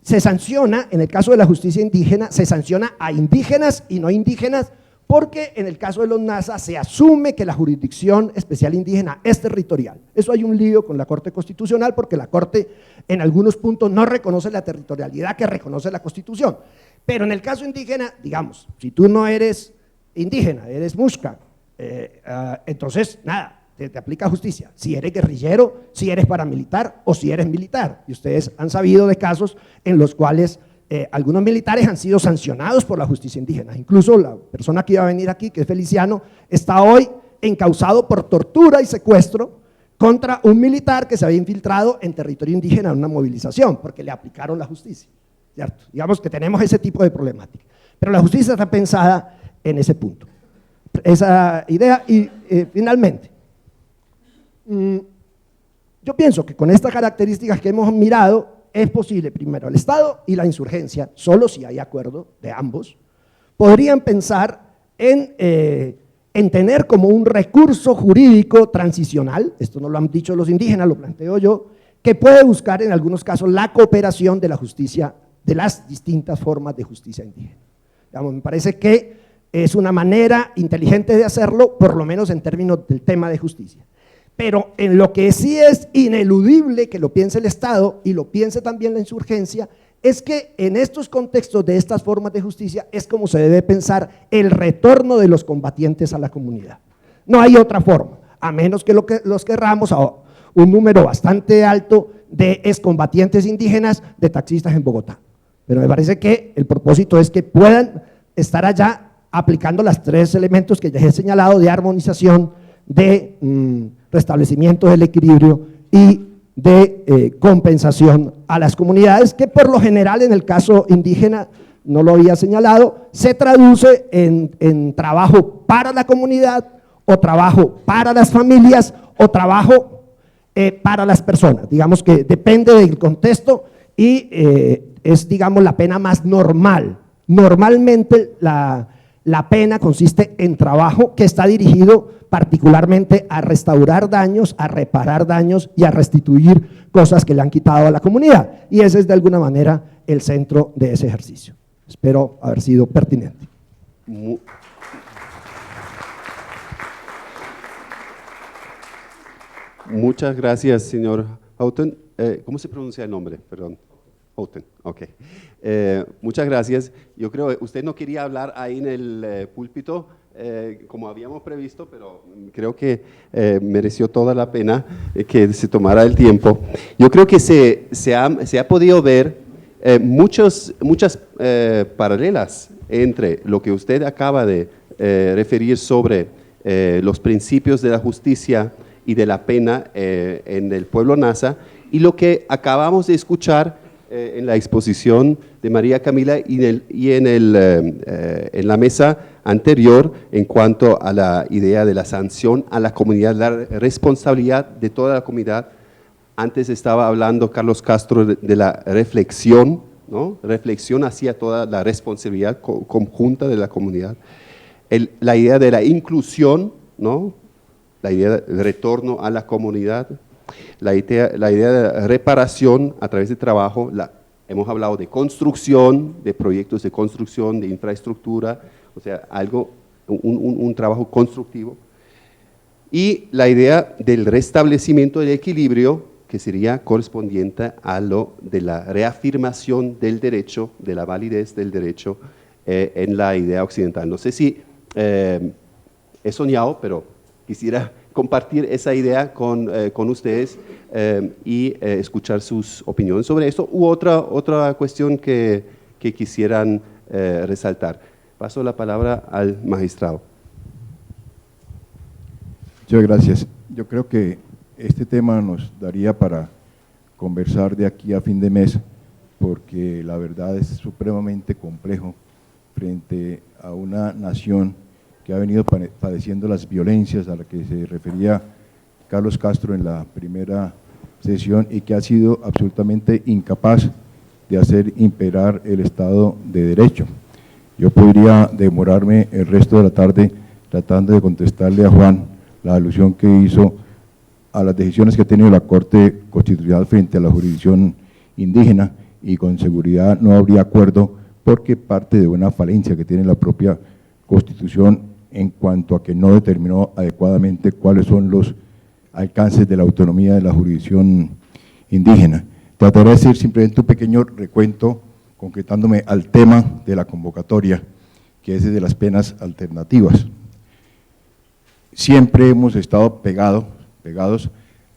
se sanciona, en el caso de la justicia indígena, se sanciona a indígenas y no indígenas, porque en el caso de los NASA se asume que la jurisdicción especial indígena es territorial. Eso hay un lío con la Corte Constitucional, porque la Corte en algunos puntos no reconoce la territorialidad que reconoce la Constitución. Pero en el caso indígena, digamos, si tú no eres indígena, eres muxca, entonces nada, te aplica justicia. Si eres guerrillero, si eres paramilitar o si eres militar. Y ustedes han sabido de casos en los cuales algunos militares han sido sancionados por la justicia indígena. Incluso la persona que iba a venir aquí, que es Feliciano, está hoy encausado por tortura y secuestro contra un militar que se había infiltrado en territorio indígena en una movilización, porque le aplicaron la justicia, ¿cierto? Digamos que tenemos ese tipo de problemática. Pero la justicia está pensada en ese punto. Esa idea. Y finalmente, yo pienso que con estas características que hemos mirado, es posible primero el Estado y la insurgencia, solo si hay acuerdo de ambos, podrían pensar en tener como un recurso jurídico transicional, esto no lo han dicho los indígenas, lo planteo yo, que puede buscar en algunos casos la cooperación de la justicia, de las distintas formas de justicia indígena. Digamos, me parece que es una manera inteligente de hacerlo, por lo menos en términos del tema de justicia. Pero en lo que sí es ineludible que lo piense el Estado y lo piense también la insurgencia, es que en estos contextos de estas formas de justicia es como se debe pensar el retorno de los combatientes a la comunidad. No hay otra forma, a menos que los querramos a un número bastante alto de excombatientes indígenas, de taxistas en Bogotá. Pero me parece que el propósito es que puedan estar allá aplicando los tres elementos que ya he señalado de armonización, de restablecimiento del equilibrio y de compensación a las comunidades, que por lo general en el caso indígena, no lo había señalado, se traduce en trabajo para la comunidad, o trabajo para las familias, o trabajo para las personas. Digamos que depende del contexto y es, digamos, la pena más normal. Normalmente La pena consiste en trabajo que está dirigido particularmente a restaurar daños, a reparar daños y a restituir cosas que le han quitado a la comunidad. Y ese es de alguna manera el centro de ese ejercicio. Espero haber sido pertinente. Muchas gracias, señor Houghton. ¿Cómo se pronuncia el nombre? Perdón. Houghton, ok. Muchas gracias. Yo creo que usted no quería hablar ahí en el púlpito como habíamos previsto, pero creo que mereció toda la pena que se tomara el tiempo. Yo creo que se ha podido ver muchas paralelas entre lo que usted acaba de referir sobre los principios de la justicia y de la pena en el pueblo Nasa, y lo que acabamos de escuchar en la exposición de María Camila y en la mesa anterior en cuanto a la idea de la sanción a la comunidad, la responsabilidad de toda la comunidad. Antes estaba hablando Carlos Castro de la reflexión, ¿no? Reflexión hacia toda la responsabilidad conjunta de la comunidad. La idea de la inclusión, ¿no? La idea del retorno a la comunidad, la idea de la reparación a través de trabajo, hemos hablado de construcción, de proyectos de construcción, de infraestructura, o sea, un trabajo constructivo, y la idea del restablecimiento del equilibrio, que sería correspondiente a lo de la reafirmación del derecho, de la validez del derecho en la idea occidental. No sé si he soñado, pero quisiera compartir esa idea con ustedes y escuchar sus opiniones sobre esto u otra cuestión que quisieran resaltar. Paso la palabra al magistrado. Muchas gracias. Yo creo que este tema nos daría para conversar de aquí a fin de mes, porque la verdad es supremamente complejo frente a una nación que ha venido padeciendo las violencias a las que se refería Carlos Castro en la primera sesión y que ha sido absolutamente incapaz de hacer imperar el Estado de Derecho. Yo podría demorarme el resto de la tarde tratando de contestarle a Juan la alusión que hizo a las decisiones que ha tenido la Corte Constitucional frente a la jurisdicción indígena, y con seguridad no habría acuerdo porque parte de una falencia que tiene la propia Constitución en cuanto a que no determinó adecuadamente cuáles son los alcances de la autonomía de la jurisdicción indígena. Trataré de hacer simplemente un pequeño recuento, concretándome al tema de la convocatoria, que es de las penas alternativas. Siempre hemos estado pegados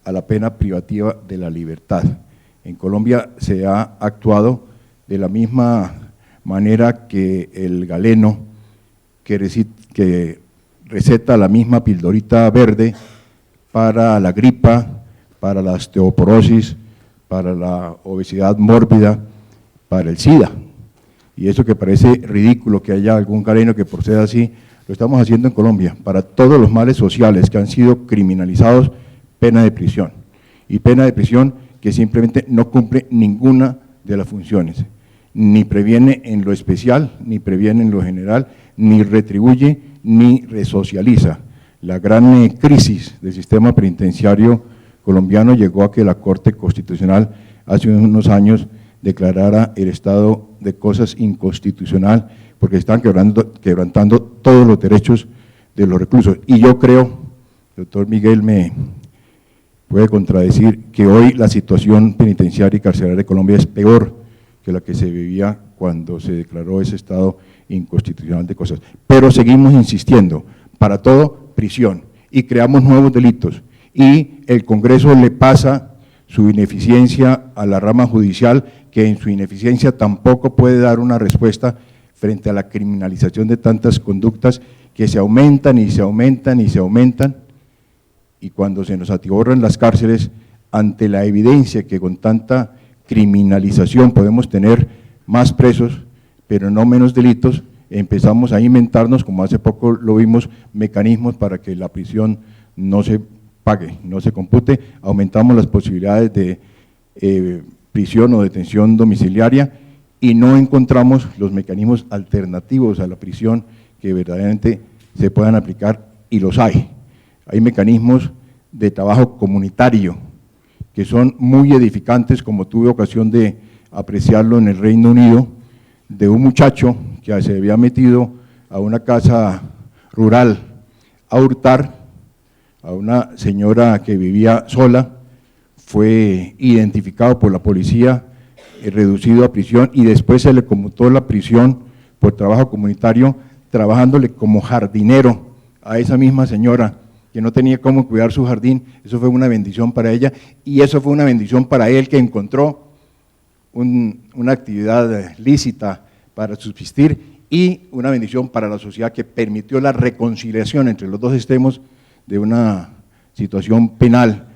a la pena privativa de la libertad. En Colombia se ha actuado de la misma manera que el galeno que receta la misma pildorita verde para la gripa, para la osteoporosis, para la obesidad mórbida, para el SIDA. Y eso que parece ridículo que haya algún galeno que proceda así, lo estamos haciendo en Colombia, para todos los males sociales que han sido criminalizados, pena de prisión. Y pena de prisión que simplemente no cumple ninguna de las funciones, ni previene en lo especial, ni previene en lo general, ni retribuye, ni resocializa. La gran crisis del sistema penitenciario colombiano llegó a que la Corte Constitucional hace unos años declarara el estado de cosas inconstitucional, porque están quebrantando todos los derechos de los reclusos. Y yo creo, el doctor Miguel me puede contradecir, que hoy la situación penitenciaria y carcelaria de Colombia es peor que la que se vivía cuando se declaró ese estado inconstitucional de cosas. Pero seguimos insistiendo, para todo, prisión, y creamos nuevos delitos, y el Congreso le pasa su ineficiencia a la rama judicial, que en su ineficiencia tampoco puede dar una respuesta frente a la criminalización de tantas conductas que se aumentan y se aumentan y se aumentan, y cuando se nos atiborran las cárceles ante la evidencia que con tanta criminalización podemos tener más presos, pero no menos delitos, empezamos a inventarnos, como hace poco lo vimos, mecanismos para que la prisión no se pague, no se compute, aumentamos las posibilidades de prisión o detención domiciliaria y no encontramos los mecanismos alternativos a la prisión, que que verdaderamente se puedan aplicar, y los hay. Hay mecanismos de trabajo comunitario que son muy edificantes, como tuve ocasión de apreciarlo en el Reino Unido, de un muchacho que se había metido a una casa rural a hurtar a una señora que vivía sola, fue identificado por la policía, reducido a prisión, y después se le conmutó la prisión por trabajo comunitario, trabajándole como jardinero a esa misma señora que no tenía cómo cuidar su jardín. Eso fue una bendición para ella, y eso fue una bendición para él, que encontró una actividad lícita para subsistir, y una bendición para la sociedad que permitió la reconciliación entre los dos extremos de una situación penal.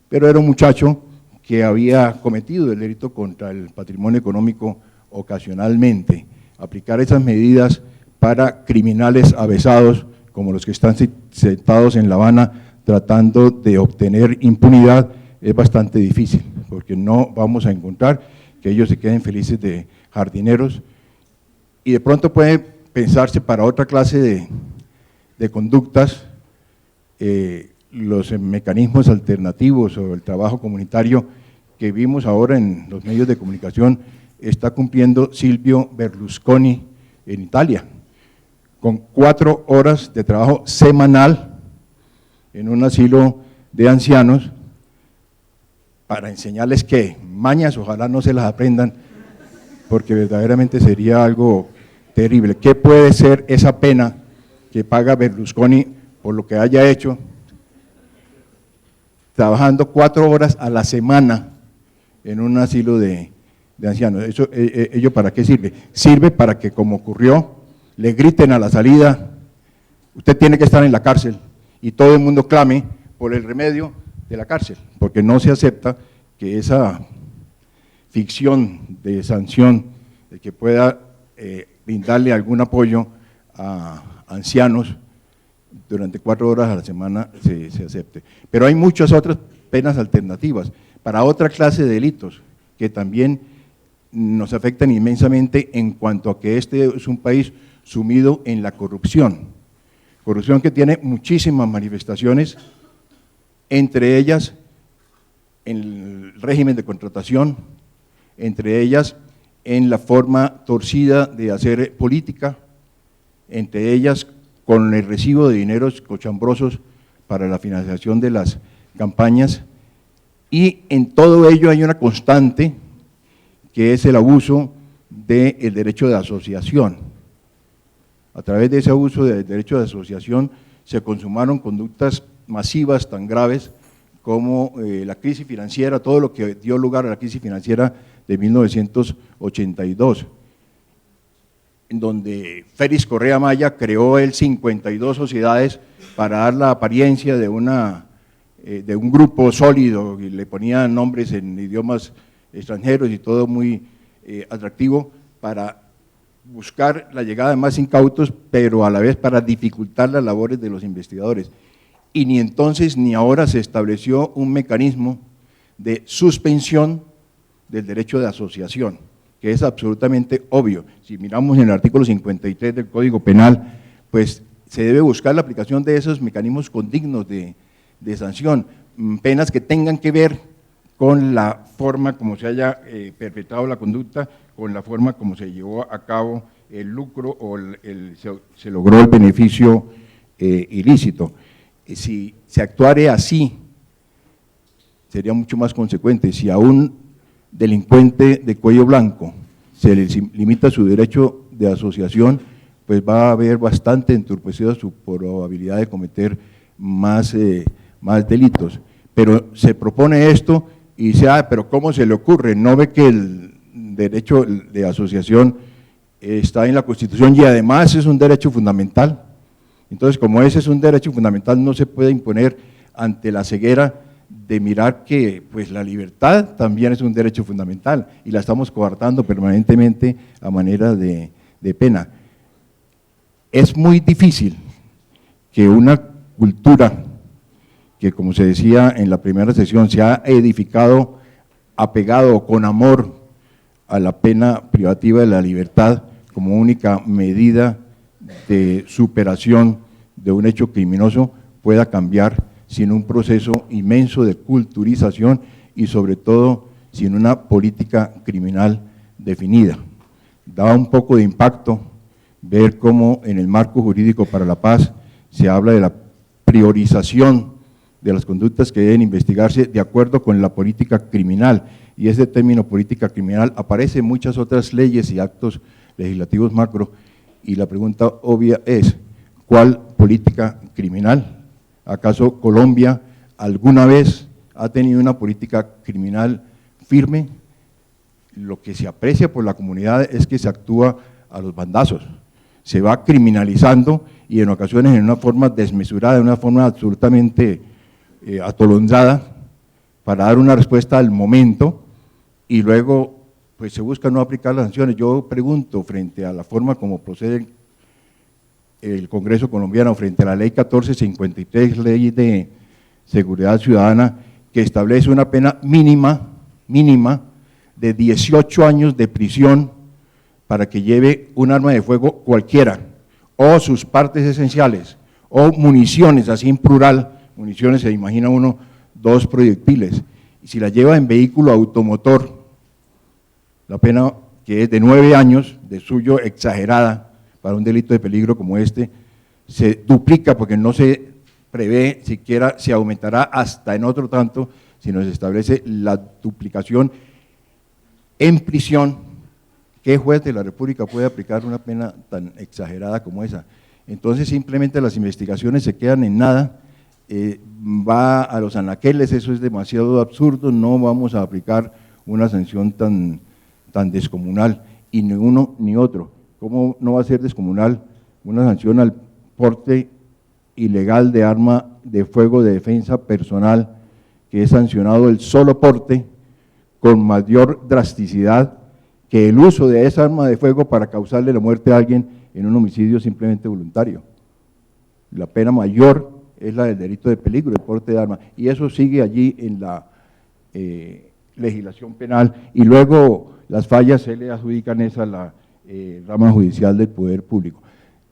Pero era un muchacho que había cometido el delito contra el patrimonio económico ocasionalmente. Aplicar esas medidas para criminales avesados como los que están sentados en La Habana tratando de obtener impunidad es bastante difícil, porque no vamos a encontrar que ellos se queden felices de jardineros, y de pronto puede pensarse para otra clase de conductas. Los mecanismos alternativos o el trabajo comunitario que vimos ahora en los medios de comunicación está cumpliendo Silvio Berlusconi en Italia, con 4 horas de trabajo semanal en un asilo de ancianos, para enseñarles que mañas ojalá no se las aprendan, porque verdaderamente sería algo terrible. ¿Qué puede ser esa pena que paga Berlusconi por lo que haya hecho, trabajando 4 horas a la semana en un asilo de ancianos? ¿Ello para qué sirve? Sirve para que, como ocurrió, le griten a la salida: usted tiene que estar en la cárcel, y todo el mundo clame por el remedio de la cárcel, porque no se acepta que esa ficción de sanción, de que pueda brindarle algún apoyo a ancianos durante 4 horas a la semana, se acepte. Pero hay muchas otras penas alternativas para otra clase de delitos que también nos afectan inmensamente, en cuanto a que este es un país sumido en la corrupción que tiene muchísimas manifestaciones, entre ellas en el régimen de contratación, entre ellas en la forma torcida de hacer política, entre ellas con el recibo de dineros cochambrosos para la financiación de las campañas, y en todo ello hay una constante, que es el abuso del derecho de asociación. A través de ese abuso del derecho de asociación se consumaron conductas masivas tan graves como la crisis financiera, todo lo que dio lugar a la crisis financiera de 1982, en donde Félix Correa Maya creó 52 sociedades para dar la apariencia de un grupo sólido, y le ponía nombres en idiomas extranjeros y todo muy atractivo, para buscar la llegada de más incautos, pero a la vez para dificultar las labores de los investigadores. Y ni entonces ni ahora se estableció un mecanismo de suspensión del derecho de asociación, que es absolutamente obvio. Si miramos en el artículo 53 del Código Penal, pues se debe buscar la aplicación de esos mecanismos condignos de sanción, penas que tengan que ver con la forma como se haya perpetrado la conducta, con la forma como se llevó a cabo el lucro o se logró el beneficio ilícito. Si se actuare así, sería mucho más consecuente. Si a un delincuente de cuello blanco se le limita su derecho de asociación, pues va a haber bastante entorpecida su probabilidad de cometer más delitos. Pero se propone esto y dice: pero ¿cómo se le ocurre? ¿No ve que el derecho de asociación está en la Constitución y además es un derecho fundamental? Entonces, como ese es un derecho fundamental, no se puede imponer ante la ceguera de mirar que pues la libertad también es un derecho fundamental, y la estamos coartando permanentemente a manera de pena. Es muy difícil que una cultura que, como se decía en la primera sesión, se ha edificado apegado con amor a la pena privativa de la libertad como única medida de superación de un hecho criminoso pueda cambiar sin un proceso inmenso de culturización y sobre todo sin una política criminal definida. Da un poco de impacto ver cómo en el marco jurídico para la paz se habla de la priorización de las conductas que deben investigarse de acuerdo con la política criminal, y ese término política criminal aparece en muchas otras leyes y actos legislativos macro, y la pregunta obvia es, ¿cuál política criminal? ¿Acaso Colombia alguna vez ha tenido una política criminal firme? Lo que se aprecia por la comunidad es que se actúa a los bandazos, se va criminalizando y en ocasiones en una forma desmesurada, en una forma absolutamente atolondrada para dar una respuesta al momento y luego pues se busca no aplicar las sanciones. Yo pregunto, frente a la forma como procede el Congreso colombiano, frente a la ley 1453, ley de seguridad ciudadana, que establece una pena mínima de 18 años de prisión para que lleve un arma de fuego cualquiera, o sus partes esenciales, o municiones, así en plural, municiones, se imagina uno 2 proyectiles, y si la lleva en vehículo automotor, la pena que es de 9 años, de suyo exagerada, para un delito de peligro como este, se duplica porque no se prevé siquiera, se aumentará hasta en otro tanto, sino se establece la duplicación en prisión. ¿Qué juez de la República puede aplicar una pena tan exagerada como esa? Entonces simplemente las investigaciones se quedan en nada, va a los anaqueles, eso es demasiado absurdo, no vamos a aplicar una sanción tan descomunal, y ni uno ni otro. ¿Cómo no va a ser descomunal una sanción al porte ilegal de arma de fuego de defensa personal, que es sancionado el solo porte con mayor drasticidad que el uso de esa arma de fuego para causarle la muerte a alguien en un homicidio simplemente voluntario? La pena mayor es la del delito de peligro, el porte de arma, y eso sigue allí en la legislación penal, y luego las fallas se le adjudican esa a la rama judicial del poder público.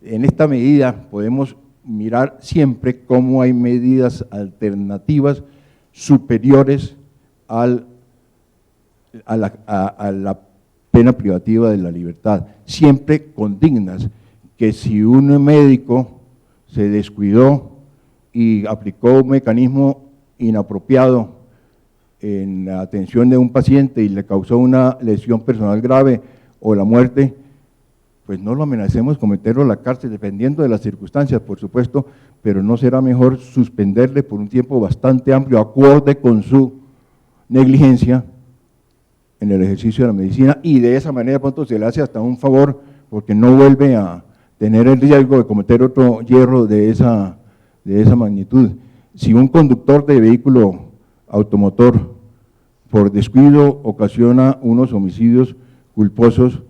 En esta medida podemos mirar siempre cómo hay medidas alternativas superiores a la pena privativa de la libertad, siempre condignas, que si un médico se descuidó y aplicó un mecanismo inapropiado en la atención de un paciente y le causó una lesión personal grave o la muerte, pues no lo amenacemos con meterlo a la cárcel, dependiendo de las circunstancias, por supuesto, pero no será mejor suspenderle por un tiempo bastante amplio, acorde con su negligencia en el ejercicio de la medicina, y de esa manera pronto se le hace hasta un favor, porque no vuelve a tener el riesgo de cometer otro yerro de esa magnitud. Si un conductor de vehículo automotor por descuido ocasiona unos homicidios culposos,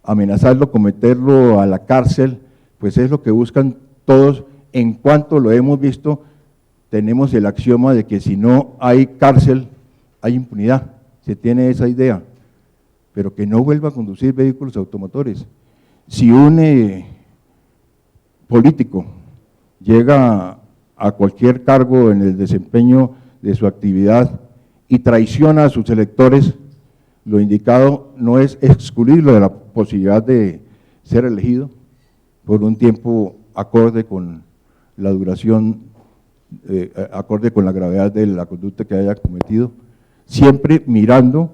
amenazarlo, cometerlo a la cárcel, pues es lo que buscan todos. En cuanto lo hemos visto, tenemos el axioma de que si no hay cárcel, hay impunidad, se tiene esa idea, pero que no vuelva a conducir vehículos automotores. Si un político llega a cualquier cargo en el desempeño de su actividad y traiciona a sus electores, lo indicado no es excluirlo de la posibilidad de ser elegido por un tiempo acorde con la duración, acorde con la gravedad de la conducta que haya cometido, siempre mirando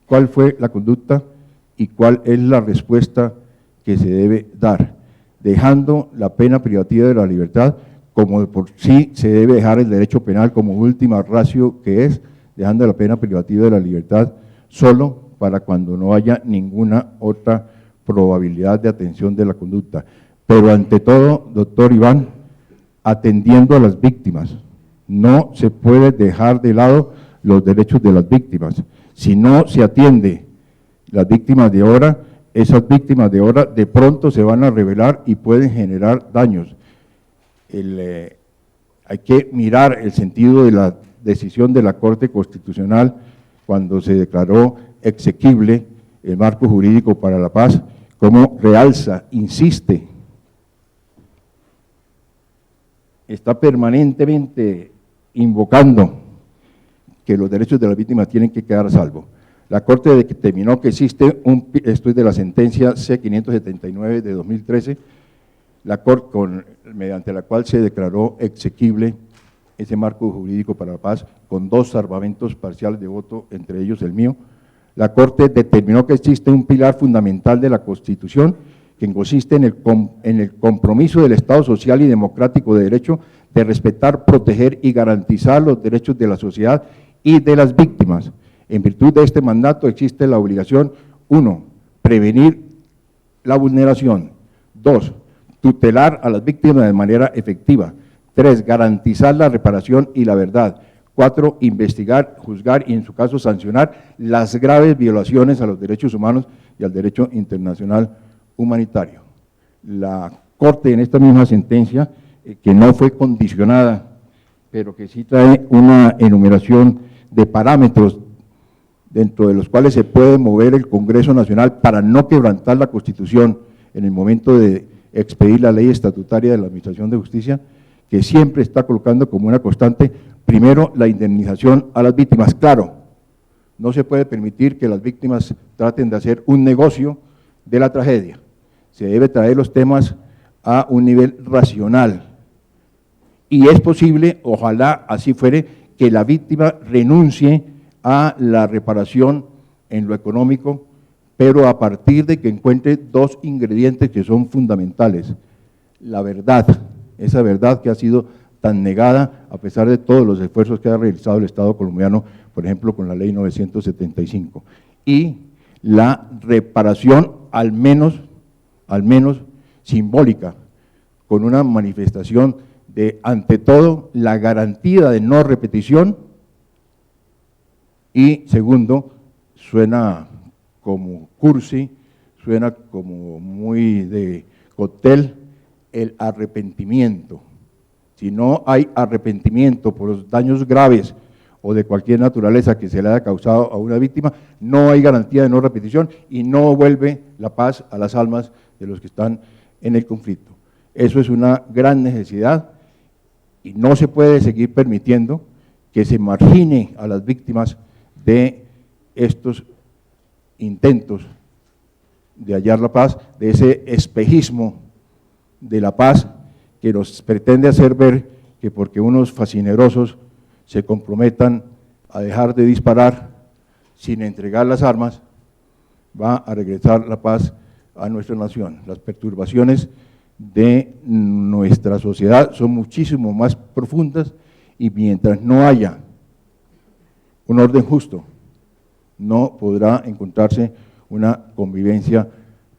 cuál fue la conducta y cuál es la respuesta que se debe dar, dejando la pena privativa de la libertad como de por sí se debe dejar el derecho penal como última ratio que es, dejando la pena privativa de la libertad solo para cuando no haya ninguna otra probabilidad de atención de la conducta. Pero ante todo, doctor Iván, atendiendo a las víctimas, no se puede dejar de lado los derechos de las víctimas. Si no se atiende las víctimas de ahora, esas víctimas de ahora de pronto se van a revelar y pueden generar daños. Hay que mirar el sentido de la decisión de la Corte Constitucional cuando se declaró exequible el marco jurídico para la paz, cómo realza, insiste está permanentemente invocando que los derechos de las víctimas tienen que quedar a salvo. La Corte determinó que existe esto es de la sentencia C-579 de 2013, la Corte mediante la cual se declaró exequible ese marco jurídico para la paz con 2 salvamentos parciales de voto, entre ellos el mío. La Corte determinó que existe un pilar fundamental de la Constitución que consiste en el compromiso del Estado social y democrático de derecho de respetar, proteger y garantizar los derechos de la sociedad y de las víctimas. En virtud de este mandato existe la obligación, 1, prevenir la vulneración, 2, tutelar a las víctimas de manera efectiva, 3, garantizar la reparación y la verdad, 4, investigar, juzgar y en su caso sancionar las graves violaciones a los derechos humanos y al derecho internacional humanitario. La Corte en esta misma sentencia, que no fue condicionada, pero que sí trae una enumeración de parámetros dentro de los cuales se puede mover el Congreso Nacional para no quebrantar la Constitución en el momento de expedir la ley estatutaria de la Administración de Justicia, que siempre está colocando como una constante, primero, la indemnización a las víctimas. Claro, no se puede permitir que las víctimas traten de hacer un negocio de la tragedia. Se debe traer los temas a un nivel racional. Y es posible, ojalá así fuere, que la víctima renuncie a la reparación en lo económico, pero a partir de que encuentre 2 ingredientes que son fundamentales. La verdad, esa verdad que ha sido tan negada a pesar de todos los esfuerzos que ha realizado el Estado colombiano, por ejemplo, con la Ley 975, y la reparación al menos simbólica, con una manifestación de, ante todo, la garantía de no repetición, y segundo, suena como cursi, suena como muy de cóctel, el arrepentimiento. Si no hay arrepentimiento por los daños graves o de cualquier naturaleza que se le haya causado a una víctima, no hay garantía de no repetición y no vuelve la paz a las almas de los que están en el conflicto. Eso es una gran necesidad y no se puede seguir permitiendo que se margine a las víctimas de estos intentos de hallar la paz, de ese espejismo de la paz que nos pretende hacer ver que porque unos fascinerosos se comprometan a dejar de disparar sin entregar las armas, va a regresar la paz a nuestra nación. Las perturbaciones de nuestra sociedad son muchísimo más profundas y mientras no haya un orden justo, no podrá encontrarse una convivencia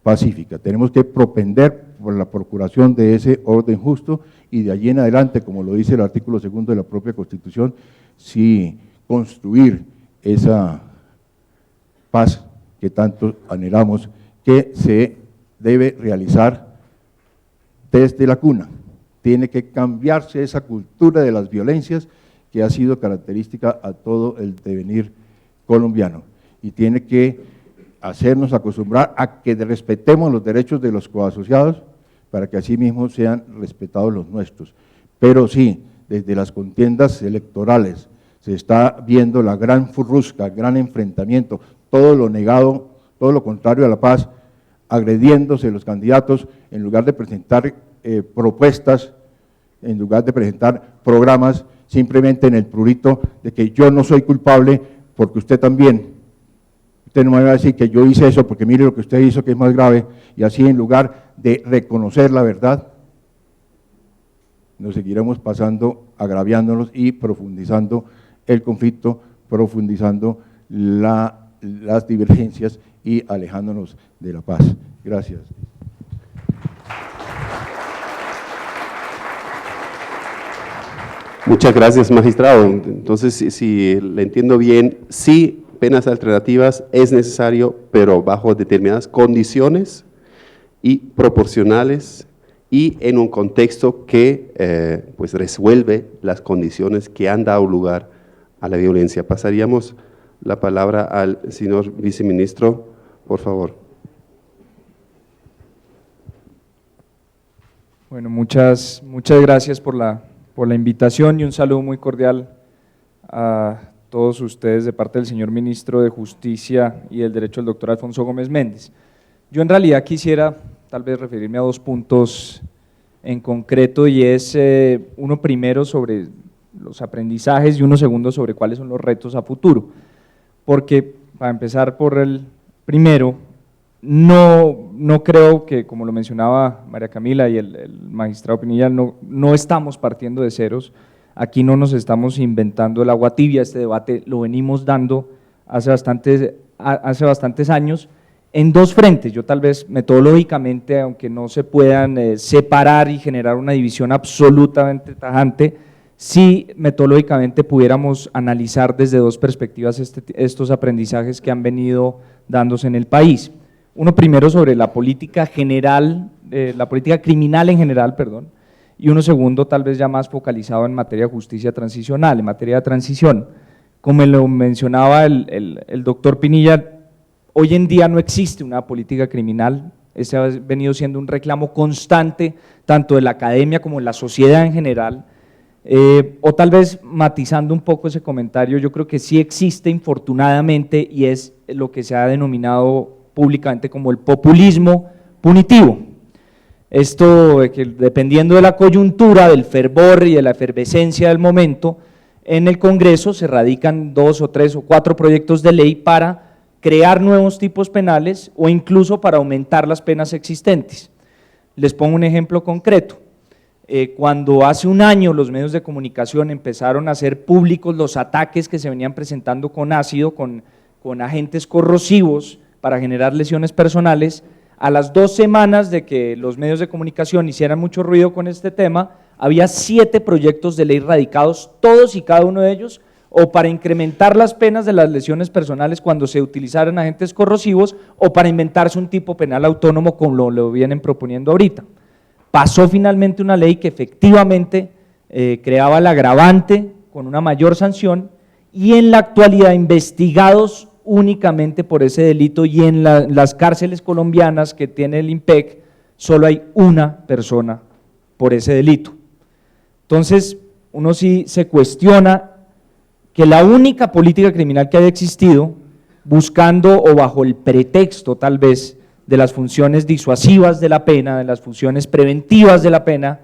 pacífica. Tenemos que propender por la procuración de ese orden justo y de allí en adelante, como lo dice el artículo 2 de la propia Constitución, sí construir esa paz que tanto anhelamos, que se debe realizar desde la cuna. Tiene que cambiarse esa cultura de las violencias que ha sido característica a todo el devenir colombiano y tiene que hacernos acostumbrar a que respetemos los derechos de los coasociados para que así mismo sean respetados los nuestros. Pero sí, desde las contiendas electorales se está viendo la gran furrusca, gran enfrentamiento, todo lo negado, todo lo contrario a la paz, agrediéndose los candidatos en lugar de presentar propuestas, en lugar de presentar programas, simplemente en el prurito de que yo no soy culpable porque usted también. Usted no me va a decir que yo hice eso porque mire lo que usted hizo que es más grave, y así en lugar de reconocer la verdad, nos seguiremos pasando, agraviándonos y profundizando el conflicto, profundizando las divergencias y alejándonos de la paz. Gracias. Muchas gracias, magistrado. Entonces, si le entiendo bien, sí, penas alternativas es necesario, pero bajo determinadas condiciones y proporcionales y en un contexto que pues resuelve las condiciones que han dado lugar a la violencia. Pasaríamos la palabra al señor viceministro, por favor. Bueno, muchas gracias por la por la invitación y un saludo muy cordial a todos ustedes de parte del señor Ministro de Justicia y del Derecho, el doctor Alfonso Gómez Méndez. Yo en realidad quisiera tal vez referirme a 2 puntos en concreto, y es uno primero sobre los aprendizajes y uno segundo sobre cuáles son los retos a futuro, porque para empezar por el primero, no creo que, como lo mencionaba María Camila y el magistrado Pinilla, no estamos partiendo de ceros, aquí no nos estamos inventando el agua tibia, este debate lo venimos dando hace bastantes años, en 2 frentes. Yo tal vez metodológicamente, aunque no se puedan separar y generar una división absolutamente tajante, sí metodológicamente pudiéramos analizar desde 2 perspectivas estos aprendizajes que han venido dándose en el país. Uno primero sobre la política general, la política criminal en general, perdón, y uno segundo tal vez ya más focalizado en materia de justicia transicional, en materia de transición. Como lo mencionaba el doctor Pinilla, hoy en día no existe una política criminal, ese ha venido siendo un reclamo constante tanto de la academia como de la sociedad en general, o tal vez matizando un poco ese comentario, yo creo que sí existe infortunadamente, y es lo que se ha denominado públicamente como el populismo punitivo. Esto que dependiendo de la coyuntura, del fervor y de la efervescencia del momento, en el Congreso se radican 2 o 3 o 4 proyectos de ley para crear nuevos tipos penales o incluso para aumentar las penas existentes. Les pongo un ejemplo concreto. Cuando hace un año los medios de comunicación empezaron a hacer públicos los ataques que se venían presentando con ácido, con agentes corrosivos para generar lesiones personales, a las 2 semanas de que los medios de comunicación hicieran mucho ruido con este tema, había 7 proyectos de ley radicados, todos y cada uno de ellos, o para incrementar las penas de las lesiones personales cuando se utilizaran agentes corrosivos, o para inventarse un tipo penal autónomo como lo vienen proponiendo ahorita. Pasó finalmente una ley que efectivamente creaba el agravante con una mayor sanción, y en la actualidad investigados únicamente por ese delito, y en las cárceles colombianas que tiene el IMPEC solo hay una persona por ese delito. Entonces uno sí se cuestiona que la única política criminal que haya existido, buscando o bajo el pretexto tal vez de las funciones disuasivas de la pena, de las funciones preventivas de la pena,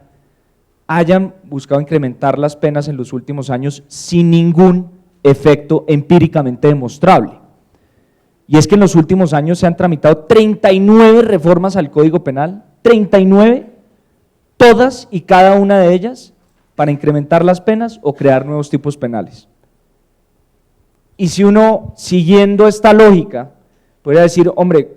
hayan buscado incrementar las penas en los últimos años sin ningún efecto empíricamente demostrable. Y es que en los últimos años se han tramitado 39 reformas al Código Penal, 39, todas y cada una de ellas para incrementar las penas o crear nuevos tipos penales. Y si uno, siguiendo esta lógica, podría decir, hombre,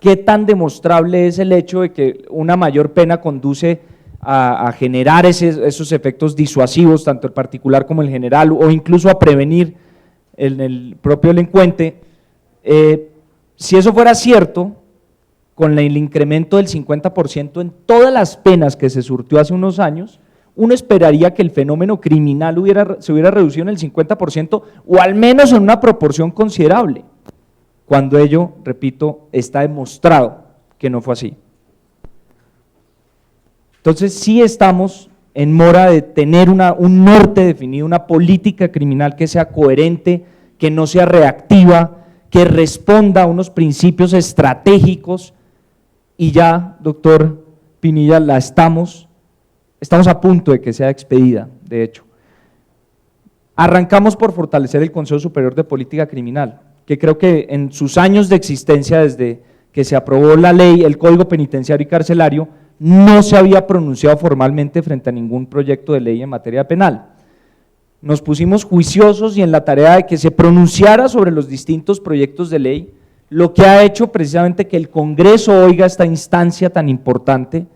¿qué tan demostrable es el hecho de que una mayor pena conduce a generar esos efectos disuasivos, tanto el particular como el general, o incluso a prevenir el propio delincuente? Si eso fuera cierto, con el incremento del 50% en todas las penas que se surtió hace unos años, uno esperaría que el fenómeno criminal se hubiera reducido en el 50% o al menos en una proporción considerable, cuando ello, repito, está demostrado que no fue así. Entonces sí estamos en mora de tener un norte definido, una política criminal que sea coherente, que no sea reactiva, que responda a unos principios estratégicos, y ya, doctor Pinilla, estamos a punto de que sea expedida, de hecho. Arrancamos por fortalecer el Consejo Superior de Política Criminal, que creo que en sus años de existencia, desde que se aprobó la ley, el Código Penitenciario y Carcelario, no se había pronunciado formalmente frente a ningún proyecto de ley en materia penal. Nos pusimos juiciosos y en la tarea de que se pronunciara sobre los distintos proyectos de ley, lo que ha hecho precisamente que el Congreso oiga esta instancia tan importante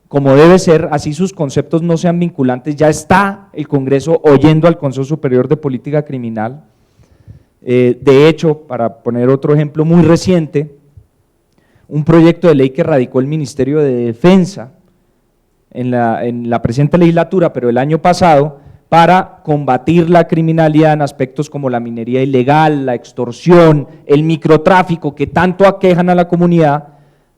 como debe ser, así sus conceptos no sean vinculantes. Ya está el Congreso oyendo al Consejo Superior de Política Criminal. De hecho, para poner otro ejemplo muy reciente, un proyecto de ley que radicó el Ministerio de Defensa en la presente legislatura, pero el año pasado, para combatir la criminalidad en aspectos como la minería ilegal, la extorsión, el microtráfico que tanto aquejan a la comunidad,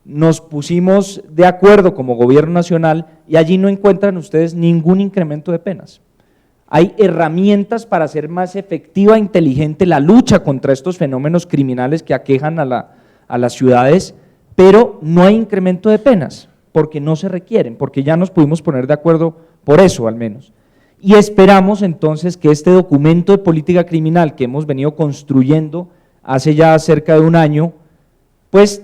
nos pusimos de acuerdo como gobierno nacional y allí no encuentran ustedes ningún incremento de penas. Hay herramientas para hacer más efectiva e inteligente la lucha contra estos fenómenos criminales que aquejan a las ciudades, pero no hay incremento de penas, porque no se requieren, porque ya nos pudimos poner de acuerdo por eso al menos. Y esperamos entonces que este documento de política criminal que hemos venido construyendo hace ya cerca de un año, pues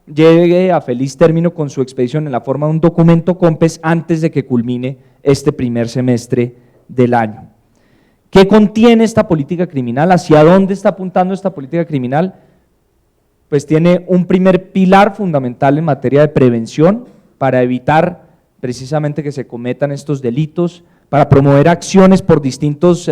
llegue a feliz término con su expedición en la forma de un documento COMPES antes de que culmine este primer semestre del año. ¿Qué contiene esta política criminal? ¿Hacia dónde está apuntando esta política criminal? Pues tiene un primer pilar fundamental en materia de prevención para evitar precisamente que se cometan estos delitos, para promover acciones por distintos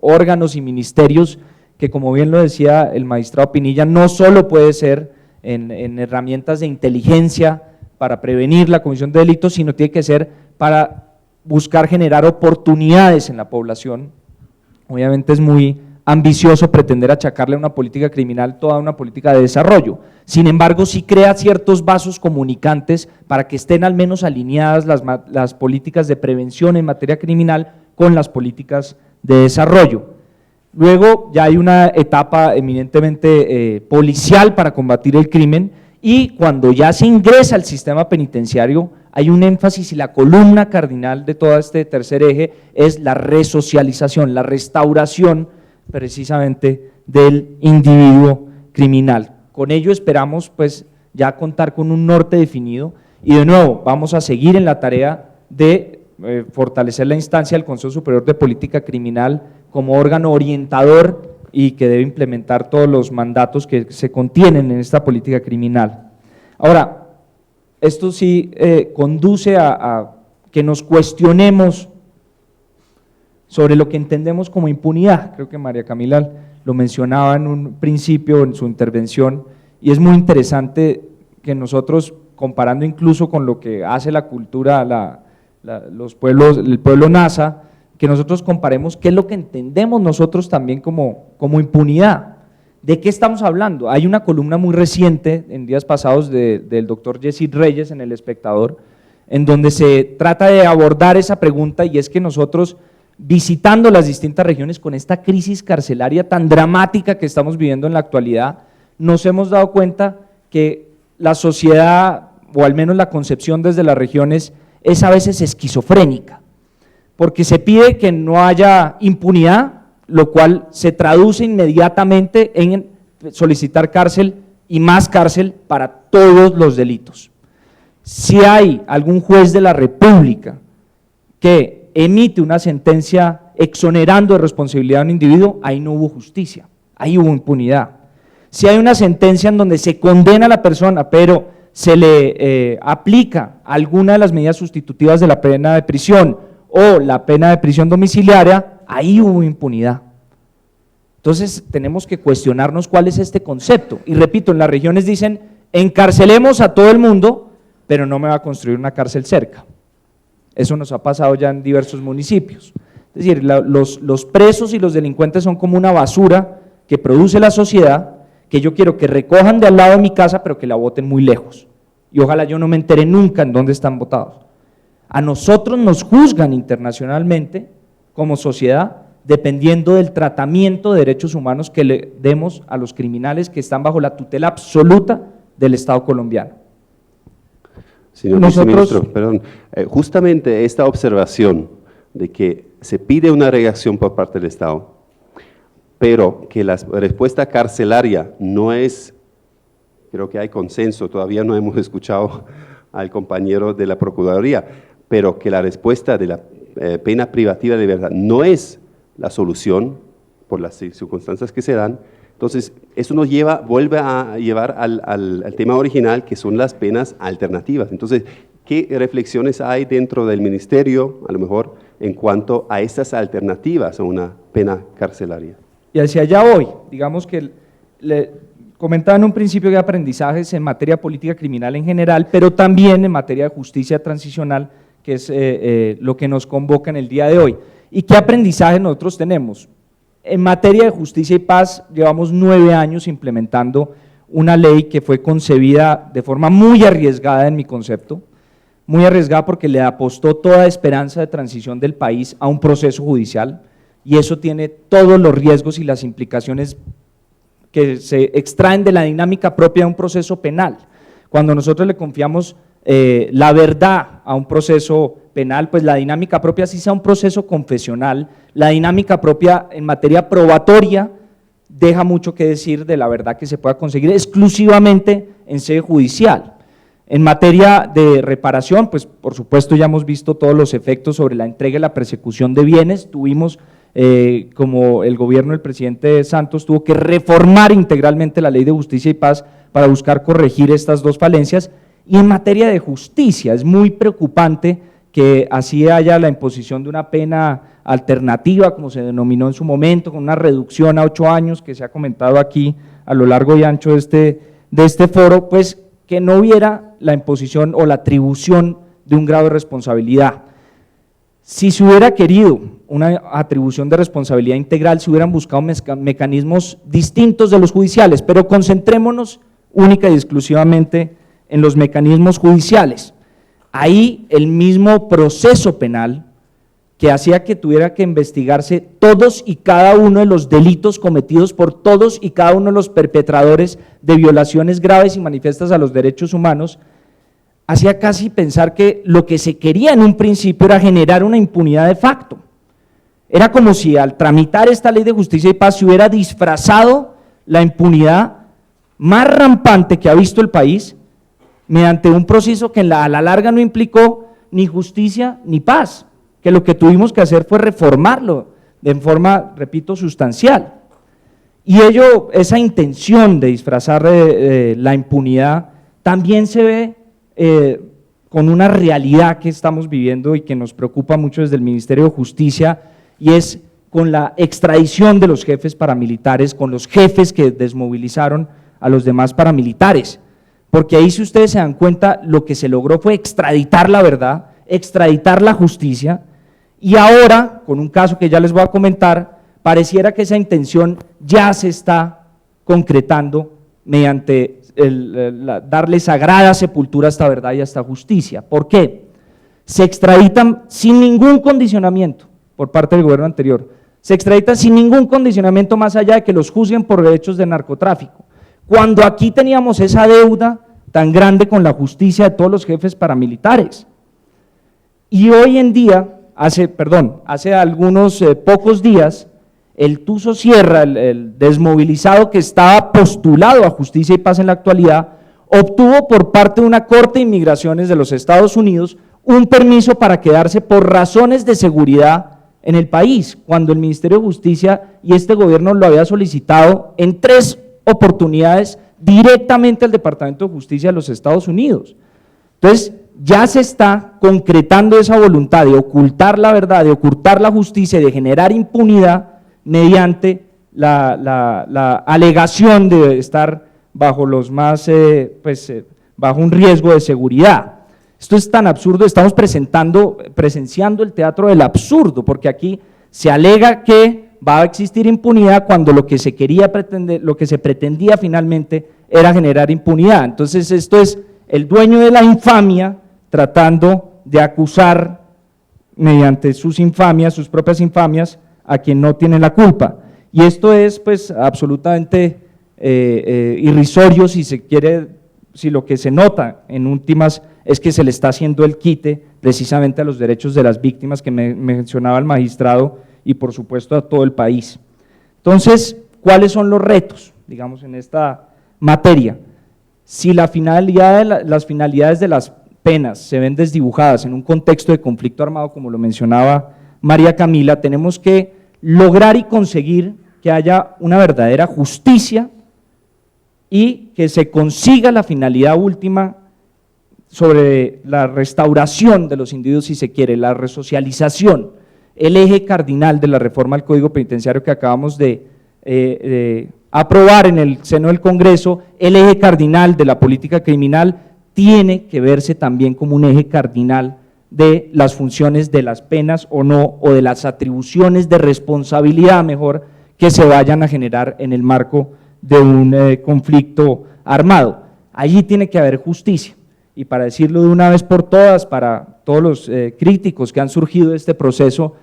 órganos y ministerios que, como bien lo decía el magistrado Pinilla, no solo puede ser en herramientas de inteligencia para prevenir la comisión de delitos, sino tiene que ser para buscar generar oportunidades en la población. Obviamente es muy ambicioso pretender achacarle a una política criminal toda una política de desarrollo, sin embargo sí crea ciertos vasos comunicantes para que estén al menos alineadas las políticas de prevención en materia criminal con las políticas de desarrollo. Luego ya hay una etapa eminentemente policial para combatir el crimen, y cuando ya se ingresa al sistema penitenciario hay un énfasis, y la columna cardinal de todo este tercer eje es la resocialización, la restauración precisamente del individuo criminal. Con ello esperamos pues ya contar con un norte definido, y de nuevo vamos a seguir en la tarea de fortalecer la instancia del Consejo Superior de Política Criminal como órgano orientador y que debe implementar todos los mandatos que se contienen en esta política criminal. Ahora, esto sí conduce a que nos cuestionemos sobre lo que entendemos como impunidad. Creo que María Camila lo mencionaba en un principio en su intervención, y es muy interesante que nosotros, comparando incluso con lo que hace la cultura, los pueblos, el pueblo nasa, que nosotros comparemos qué es lo que entendemos nosotros también como impunidad. ¿De qué estamos hablando? Hay una columna muy reciente, en días pasados, del doctor Yesid Reyes en El Espectador, en donde se trata de abordar esa pregunta, y es que nosotros, visitando las distintas regiones con esta crisis carcelaria tan dramática que estamos viviendo en la actualidad, nos hemos dado cuenta que la sociedad, o al menos la concepción desde las regiones, es a veces esquizofrénica, porque se pide que no haya impunidad, lo cual se traduce inmediatamente en solicitar cárcel y más cárcel para todos los delitos. Si hay algún juez de la República que emite una sentencia exonerando de responsabilidad a un individuo, ahí no hubo justicia, ahí hubo impunidad. Si hay una sentencia en donde se condena a la persona, pero se le aplica alguna de las medidas sustitutivas de la pena de prisión o la pena de prisión domiciliaria, ahí hubo impunidad. Entonces tenemos que cuestionarnos cuál es este concepto, y repito, en las regiones dicen encarcelemos a todo el mundo, pero no me va a construir una cárcel cerca. Eso nos ha pasado ya en diversos municipios. Es decir, los presos y los delincuentes son como una basura que produce la sociedad, que yo quiero que recojan de al lado de mi casa, pero que la boten muy lejos, y ojalá yo no me entere nunca en dónde están botados. A nosotros nos juzgan internacionalmente como sociedad dependiendo del tratamiento de derechos humanos que le demos a los criminales que están bajo la tutela absoluta del Estado colombiano. Señor viceministro, perdón, justamente esta observación de que se pide una reacción por parte del Estado, pero que la respuesta carcelaria no es, creo que hay consenso, todavía no hemos escuchado al compañero de la Procuraduría, pero que la respuesta de la pena privativa de libertad no es la solución por las circunstancias que se dan. Entonces, eso nos vuelve a llevar al tema original, que son las penas alternativas. Entonces, ¿qué reflexiones hay dentro del ministerio, a lo mejor, en cuanto a estas alternativas a una pena carcelaria? Y hacia allá voy. Digamos que le comentaba en un principio que hay aprendizajes en materia política criminal en general, pero también en materia de justicia transicional, que es lo que nos convoca en el día de hoy. ¿Y qué aprendizaje nosotros tenemos? En materia de justicia y paz llevamos 9 años implementando una ley que fue concebida de forma muy arriesgada en mi concepto, muy arriesgada porque le apostó toda esperanza de transición del país a un proceso judicial, y eso tiene todos los riesgos y las implicaciones que se extraen de la dinámica propia de un proceso penal. Cuando nosotros le confiamos la verdad a un proceso penal, pues la dinámica propia, si sea un proceso confesional, la dinámica propia en materia probatoria deja mucho que decir de la verdad que se pueda conseguir exclusivamente en sede judicial. En materia de reparación, pues por supuesto ya hemos visto todos los efectos sobre la entrega y la persecución de bienes. Tuvimos, como el gobierno del presidente Santos tuvo que reformar integralmente la Ley de Justicia y Paz para buscar corregir estas dos falencias. Y en materia de justicia, es muy preocupante que así haya la imposición de una pena alternativa, como se denominó en su momento, con una reducción a 8 años, que se ha comentado aquí a lo largo y ancho de este foro, pues que no hubiera la imposición o la atribución de un grado de responsabilidad. Si se hubiera querido una atribución de responsabilidad integral, se hubieran buscado mecanismos distintos de los judiciales, pero concentrémonos única y exclusivamente en los mecanismos judiciales. Ahí el mismo proceso penal que hacía que tuviera que investigarse todos y cada uno de los delitos cometidos por todos y cada uno de los perpetradores de violaciones graves y manifiestas a los derechos humanos, hacía casi pensar que lo que se quería en un principio era generar una impunidad de facto. Era como si al tramitar esta Ley de Justicia y Paz se hubiera disfrazado la impunidad más rampante que ha visto el país mediante un proceso que a la larga no implicó ni justicia ni paz, que lo que tuvimos que hacer fue reformarlo de forma, repito, sustancial. Y esa intención de disfrazar la impunidad también se ve con una realidad que estamos viviendo y que nos preocupa mucho desde el Ministerio de Justicia, y es con la extradición de los jefes paramilitares, con los jefes que desmovilizaron a los demás paramilitares. Porque ahí, si ustedes se dan cuenta, lo que se logró fue extraditar la verdad, extraditar la justicia, y ahora, con un caso que ya les voy a comentar, pareciera que esa intención ya se está concretando mediante darle sagrada sepultura a esta verdad y a esta justicia. ¿Por qué? Se extraditan sin ningún condicionamiento por parte del gobierno anterior, se extraditan sin ningún condicionamiento más allá de que los juzguen por hechos de narcotráfico. Cuando aquí teníamos esa deuda tan grande con la justicia de todos los jefes paramilitares. Y hoy en día, hace algunos pocos días, el Tuzo Sierra, el desmovilizado que estaba postulado a Justicia y Paz en la actualidad, obtuvo por parte de una Corte de Inmigraciones de los Estados Unidos un permiso para quedarse por razones de seguridad en el país, cuando el Ministerio de Justicia y este gobierno lo había solicitado en 3 oportunidades directamente al Departamento de Justicia de los Estados Unidos. Entonces, ya se está concretando esa voluntad de ocultar la verdad, de ocultar la justicia y de generar impunidad mediante la alegación de estar bajo bajo un riesgo de seguridad. Esto es tan absurdo, estamos presenciando el teatro del absurdo, porque aquí se alega que va a existir impunidad cuando lo que se pretendía finalmente era generar impunidad. Entonces esto es el dueño de la infamia tratando de acusar mediante sus infamias, sus propias infamias, a quien no tiene la culpa. Y esto es pues absolutamente irrisorio si se quiere, si lo que se nota en últimas es que se le está haciendo el quite precisamente a los derechos de las víctimas que mencionaba el magistrado y por supuesto a todo el país. Entonces, ¿cuáles son los retos, digamos, en esta materia? Si las finalidades de las penas se ven desdibujadas en un contexto de conflicto armado, como lo mencionaba María Camila, tenemos que lograr y conseguir que haya una verdadera justicia y que se consiga la finalidad última sobre la restauración de los individuos, si se quiere, la resocialización, el eje cardinal de la reforma al Código Penitenciario que acabamos de aprobar en el seno del Congreso, el eje cardinal de la política criminal tiene que verse también como un eje cardinal de las funciones de las penas o no, o de las atribuciones de responsabilidad mejor que se vayan a generar en el marco de un conflicto armado. Allí tiene que haber justicia. Y para decirlo de una vez por todas, para todos los críticos que han surgido de este proceso,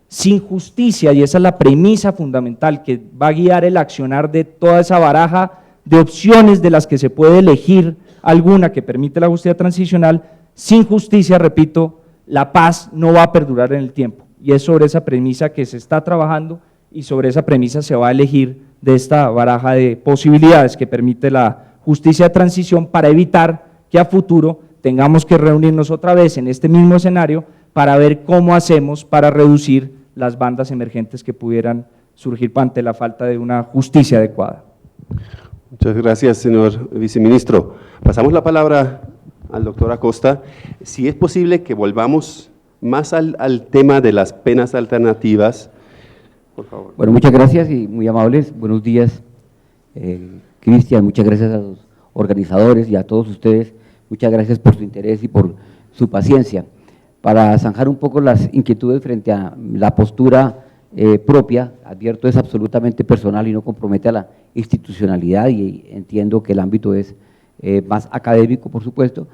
sin justicia, y esa es la premisa fundamental que va a guiar el accionar de toda esa baraja de opciones de las que se puede elegir alguna que permite la justicia transicional, sin justicia, repito, la paz no va a perdurar en el tiempo. Y es sobre esa premisa que se está trabajando y sobre esa premisa se va a elegir de esta baraja de posibilidades que permite la justicia de transición para evitar que a futuro tengamos que reunirnos otra vez en este mismo escenario para ver cómo hacemos para reducir las bandas emergentes que pudieran surgir ante la falta de una justicia adecuada. Muchas gracias, señor viceministro. Pasamos la palabra al doctor Acosta. Si es posible que volvamos más al tema de las penas alternativas, por favor. Bueno, muchas gracias y muy amables. Buenos días, Cristian, muchas gracias a los organizadores y a todos ustedes. Muchas gracias por su interés y por su paciencia. Para zanjar un poco las inquietudes frente a la postura propia, advierto es absolutamente personal y no compromete a la institucionalidad, y entiendo que el ámbito es más académico, por supuesto,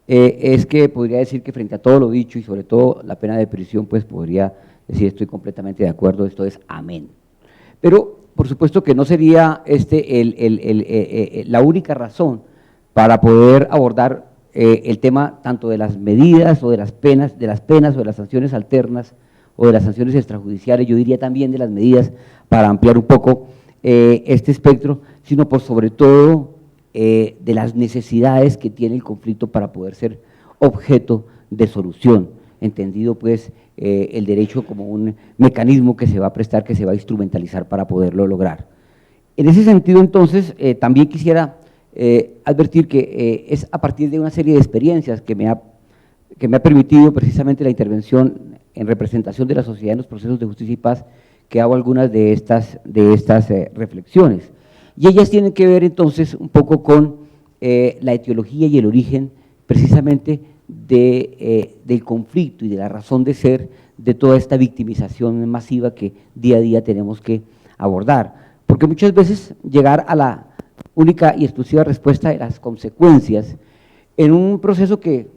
es que podría decir que frente a todo lo dicho y sobre todo la pena de prisión, pues podría decir estoy completamente de acuerdo, esto es amén. Pero por supuesto que no sería la única razón para poder abordar el tema tanto de las medidas o de las penas o de las sanciones alternas o de las sanciones extrajudiciales, yo diría también de las medidas para ampliar un poco este espectro, sino por sobre todo de las necesidades que tiene el conflicto para poder ser objeto de solución, entendido pues el derecho como un mecanismo que se va a prestar, que se va a instrumentalizar para poderlo lograr. En ese sentido entonces también quisiera advertir que es a partir de una serie de experiencias que me ha permitido precisamente la intervención en representación de la sociedad en los procesos de justicia y paz, que hago algunas de estas reflexiones. Y ellas tienen que ver entonces un poco con la etiología y el origen precisamente del conflicto y de la razón de ser de toda esta victimización masiva que día a día tenemos que abordar. Porque muchas veces llegar a la única y exclusiva respuesta de las consecuencias en un proceso que,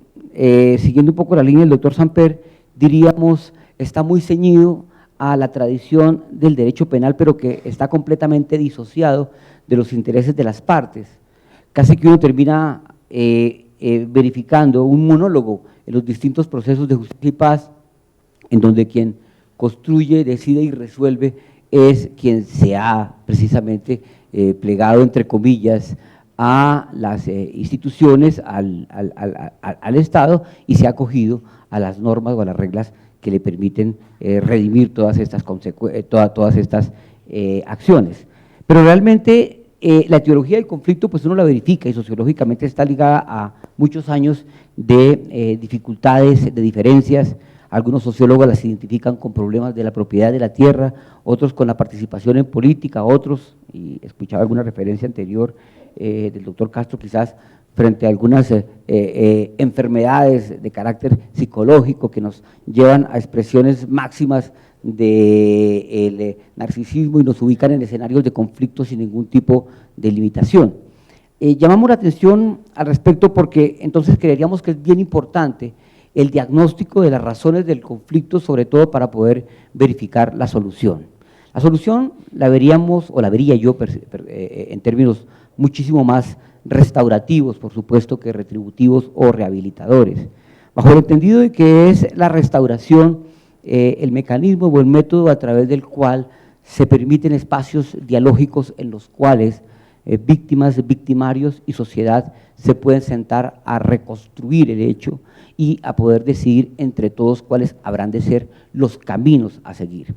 siguiendo un poco la línea del doctor Samper, diríamos está muy ceñido a la tradición del derecho penal, pero que está completamente disociado de los intereses de las partes. Casi que uno termina verificando un monólogo en los distintos procesos de justicia y paz, en donde quien construye, decide y resuelve es quien se ha precisamente plegado, entre comillas, a las instituciones, al Estado, y se ha acogido a las normas o a las reglas que le permiten redimir todas estas acciones. Pero realmente la etiología del conflicto pues uno la verifica y sociológicamente está ligada a muchos años de dificultades, de diferencias. Algunos sociólogos las identifican con problemas de la propiedad de la tierra, otros con la participación en política, otros, y escuchaba alguna referencia anterior del doctor Castro quizás, frente a algunas enfermedades de carácter psicológico que nos llevan a expresiones máximas del narcisismo y nos ubican en escenarios de conflicto sin ningún tipo de limitación. Llamamos la atención al respecto porque entonces creeríamos que es bien importante el diagnóstico de las razones del conflicto, sobre todo para poder verificar la solución. La solución la veríamos, o la vería yo en términos muchísimo más restaurativos, por supuesto, que retributivos o rehabilitadores, bajo el entendido de que es la restauración el mecanismo o el método a través del cual se permiten espacios dialógicos en los cuales víctimas, victimarios y sociedad se pueden sentar a reconstruir el hecho y a poder decidir entre todos cuáles habrán de ser los caminos a seguir.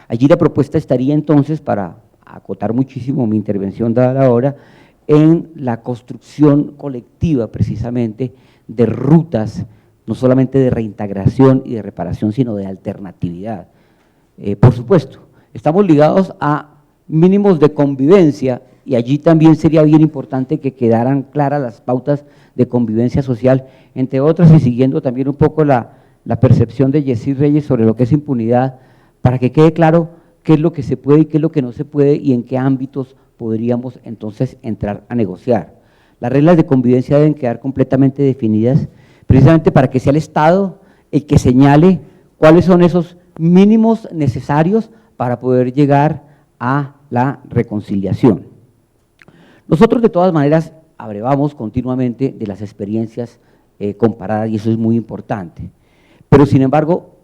Allí la propuesta estaría entonces, para acotar muchísimo mi intervención dada la hora, en la construcción colectiva precisamente de rutas, no solamente de reintegración y de reparación, sino de alternatividad. Por supuesto, estamos ligados a mínimos de convivencia y allí también sería bien importante que quedaran claras las pautas de convivencia social, entre otras, y siguiendo también un poco la percepción de Yesir Reyes sobre lo que es impunidad, para que quede claro qué es lo que se puede y qué es lo que no se puede y en qué ámbitos podríamos entonces entrar a negociar. Las reglas de convivencia deben quedar completamente definidas, precisamente para que sea el Estado el que señale cuáles son esos mínimos necesarios para poder llegar a la reconciliación. Nosotros de todas maneras abrevamos continuamente de las experiencias comparadas y eso es muy importante, pero sin embargo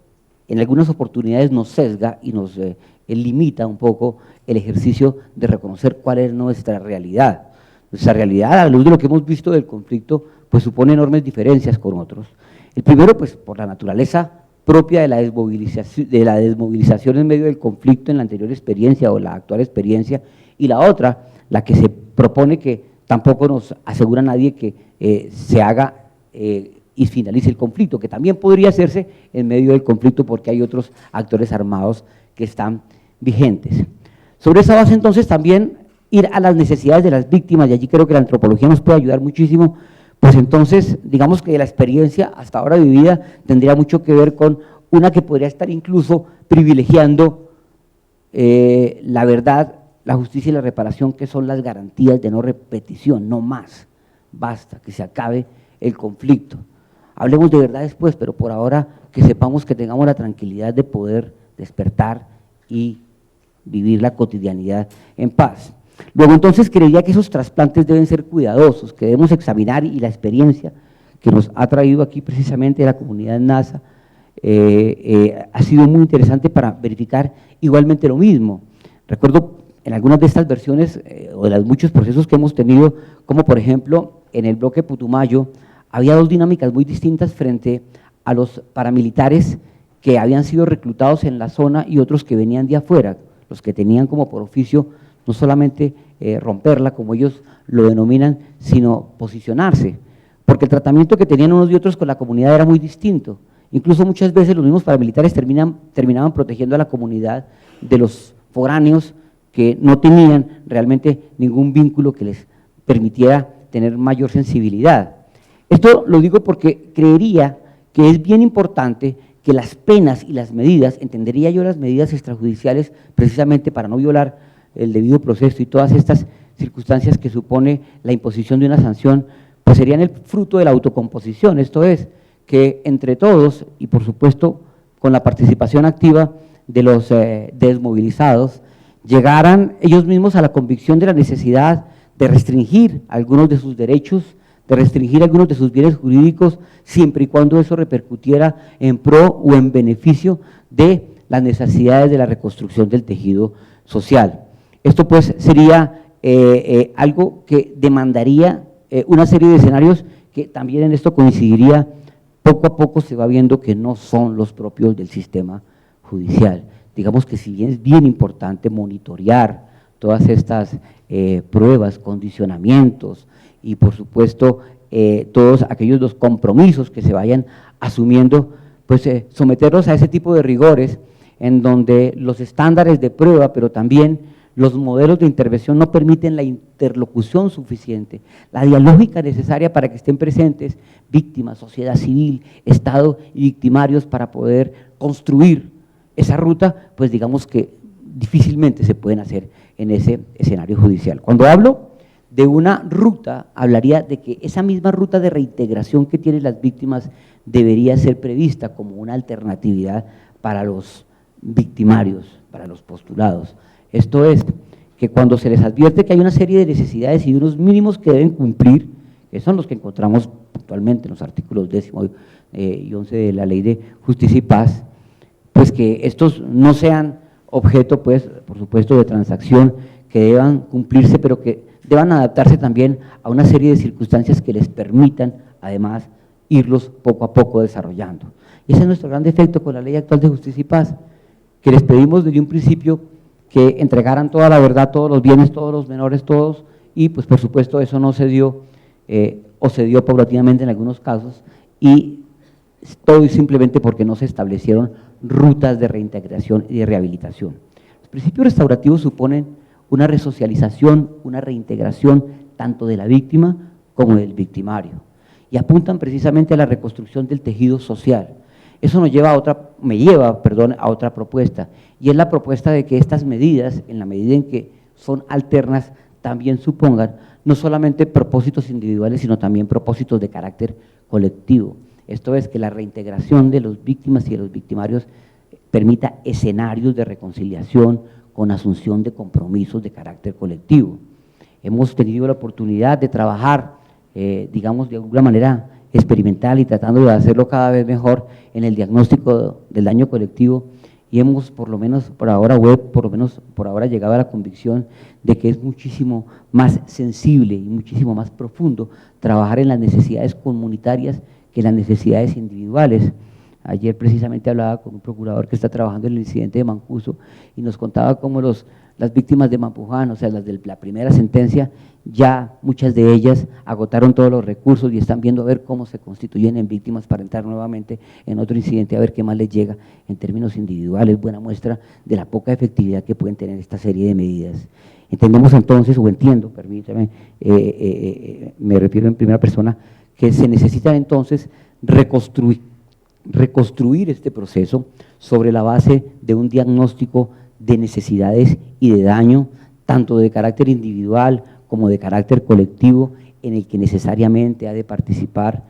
en algunas oportunidades nos sesga y nos limita un poco el ejercicio de reconocer cuál es nuestra realidad. Nuestra realidad, a la luz de lo que hemos visto del conflicto, pues supone enormes diferencias con otros. El primero, pues por la naturaleza propia de la desmovilización en medio del conflicto en la anterior experiencia o la actual experiencia, y la otra, la que se propone que tampoco nos asegura nadie que se haga y finalice el conflicto, que también podría hacerse en medio del conflicto porque hay otros actores armados que están vigentes. Sobre esa base entonces también ir a las necesidades de las víctimas, y allí creo que la antropología nos puede ayudar muchísimo, pues entonces digamos que la experiencia hasta ahora vivida tendría mucho que ver con una que podría estar incluso privilegiando la verdad, la justicia y la reparación, que son las garantías de no repetición, no más, basta, que se acabe el conflicto. Hablemos de verdad después, pero por ahora que sepamos que tengamos la tranquilidad de poder despertar y vivir la cotidianidad en paz. Luego entonces creería que esos trasplantes deben ser cuidadosos, que debemos examinar, y la experiencia que nos ha traído aquí precisamente la comunidad NASA ha sido muy interesante para verificar igualmente lo mismo. Recuerdo en algunas de estas versiones o de los muchos procesos que hemos tenido, como por ejemplo en el bloque Putumayo, había dos dinámicas muy distintas frente a los paramilitares que habían sido reclutados en la zona y otros que venían de afuera, los que tenían como por oficio no solamente romperla, como ellos lo denominan, sino posicionarse, porque el tratamiento que tenían unos y otros con la comunidad era muy distinto. Incluso muchas veces los mismos paramilitares terminaban protegiendo a la comunidad de los foráneos que no tenían realmente ningún vínculo que les permitiera tener mayor sensibilidad. Esto lo digo porque creería que es bien importante que las penas y las medidas, entendería yo las medidas extrajudiciales precisamente para no violar el debido proceso y todas estas circunstancias que supone la imposición de una sanción, pues serían el fruto de la autocomposición, esto es, que entre todos y por supuesto con la participación activa de los desmovilizados, llegaran ellos mismos a la convicción de la necesidad de restringir algunos de sus derechos, de restringir algunos de sus bienes jurídicos, siempre y cuando eso repercutiera en pro o en beneficio de las necesidades de la reconstrucción del tejido social. Esto pues sería algo que demandaría una serie de escenarios que también en esto coincidiría. Poco a poco se va viendo que no son los propios del sistema judicial. Digamos que si bien es bien importante monitorear todas estas pruebas, condicionamientos y por supuesto todos aquellos los compromisos que se vayan asumiendo, pues someterlos a ese tipo de rigores en donde los estándares de prueba, pero también los modelos de intervención no permiten la interlocución suficiente, la dialógica necesaria para que estén presentes víctimas, sociedad civil, Estado y victimarios para poder construir esa ruta, pues digamos que difícilmente se pueden hacer en ese escenario judicial. Cuando hablo de una ruta, hablaría de que esa misma ruta de reintegración que tienen las víctimas debería ser prevista como una alternatividad para los victimarios, para los postulados. Esto es, que cuando se les advierte que hay una serie de necesidades y unos mínimos que deben cumplir, que son los que encontramos puntualmente en los artículos 10 y 11 de la Ley de Justicia y Paz, pues que estos no sean objeto, pues, por supuesto, de transacción, que deban cumplirse, pero que deban adaptarse también a una serie de circunstancias que les permitan, además, irlos poco a poco desarrollando. Y ese es nuestro gran defecto con la Ley actual de Justicia y Paz, que les pedimos desde un principio que entregaran toda la verdad, todos los bienes, todos los menores, todos, y pues por supuesto eso no se dio, o se dio paulatinamente en algunos casos, y todo simplemente porque no se establecieron rutas de reintegración y de rehabilitación. Los principios restaurativos suponen una resocialización, una reintegración tanto de la víctima como del victimario, y apuntan precisamente a la reconstrucción del tejido social. Eso me lleva a otra propuesta, y es la propuesta de que estas medidas, en la medida en que son alternas, también supongan no solamente propósitos individuales, sino también propósitos de carácter colectivo. Esto es, que la reintegración de las víctimas y de los victimarios permita escenarios de reconciliación con asunción de compromisos de carácter colectivo. Hemos tenido la oportunidad de trabajar, digamos, de alguna manera experimental y tratando de hacerlo cada vez mejor en el diagnóstico del daño colectivo, y hemos por lo menos por ahora llegado a la convicción de que es muchísimo más sensible y muchísimo más profundo trabajar en las necesidades comunitarias que las necesidades individuales. Ayer precisamente hablaba con un procurador que está trabajando en el incidente de Mancuso y nos contaba cómo las víctimas de Mampuján, o sea, las de la primera sentencia, ya muchas de ellas agotaron todos los recursos y están viendo a ver cómo se constituyen en víctimas para entrar nuevamente en otro incidente, a ver qué más les llega en términos individuales. Buena muestra de la poca efectividad que pueden tener esta serie de medidas. Entendemos entonces, o entiendo, permítame, me refiero en primera persona, que se necesita entonces reconstruir este proceso sobre la base de un diagnóstico de necesidades y de daño, tanto de carácter individual como de carácter colectivo, en el que necesariamente ha de participar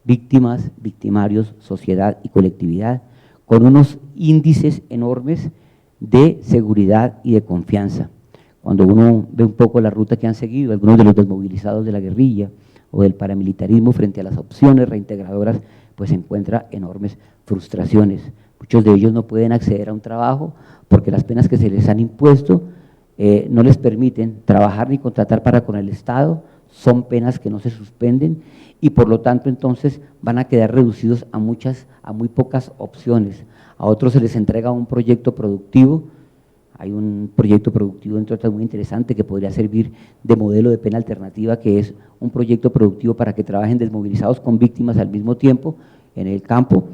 víctimas, victimarios, sociedad y colectividad, con unos índices enormes de seguridad y de confianza. Cuando uno ve un poco la ruta que han seguido algunos de los desmovilizados de la guerrilla o del paramilitarismo frente a las opciones reintegradoras, pues encuentra enormes frustraciones. Muchos de ellos no pueden acceder a un trabajo porque las penas que se les han impuesto no les permiten trabajar ni contratar para con el Estado, son penas que no se suspenden y por lo tanto entonces van a quedar reducidos a muy pocas opciones. A otros se les entrega un proyecto productivo. Hay un proyecto productivo, entre otras, muy interesante que podría servir de modelo de pena alternativa, que es un proyecto productivo para que trabajen desmovilizados con víctimas al mismo tiempo en el campo,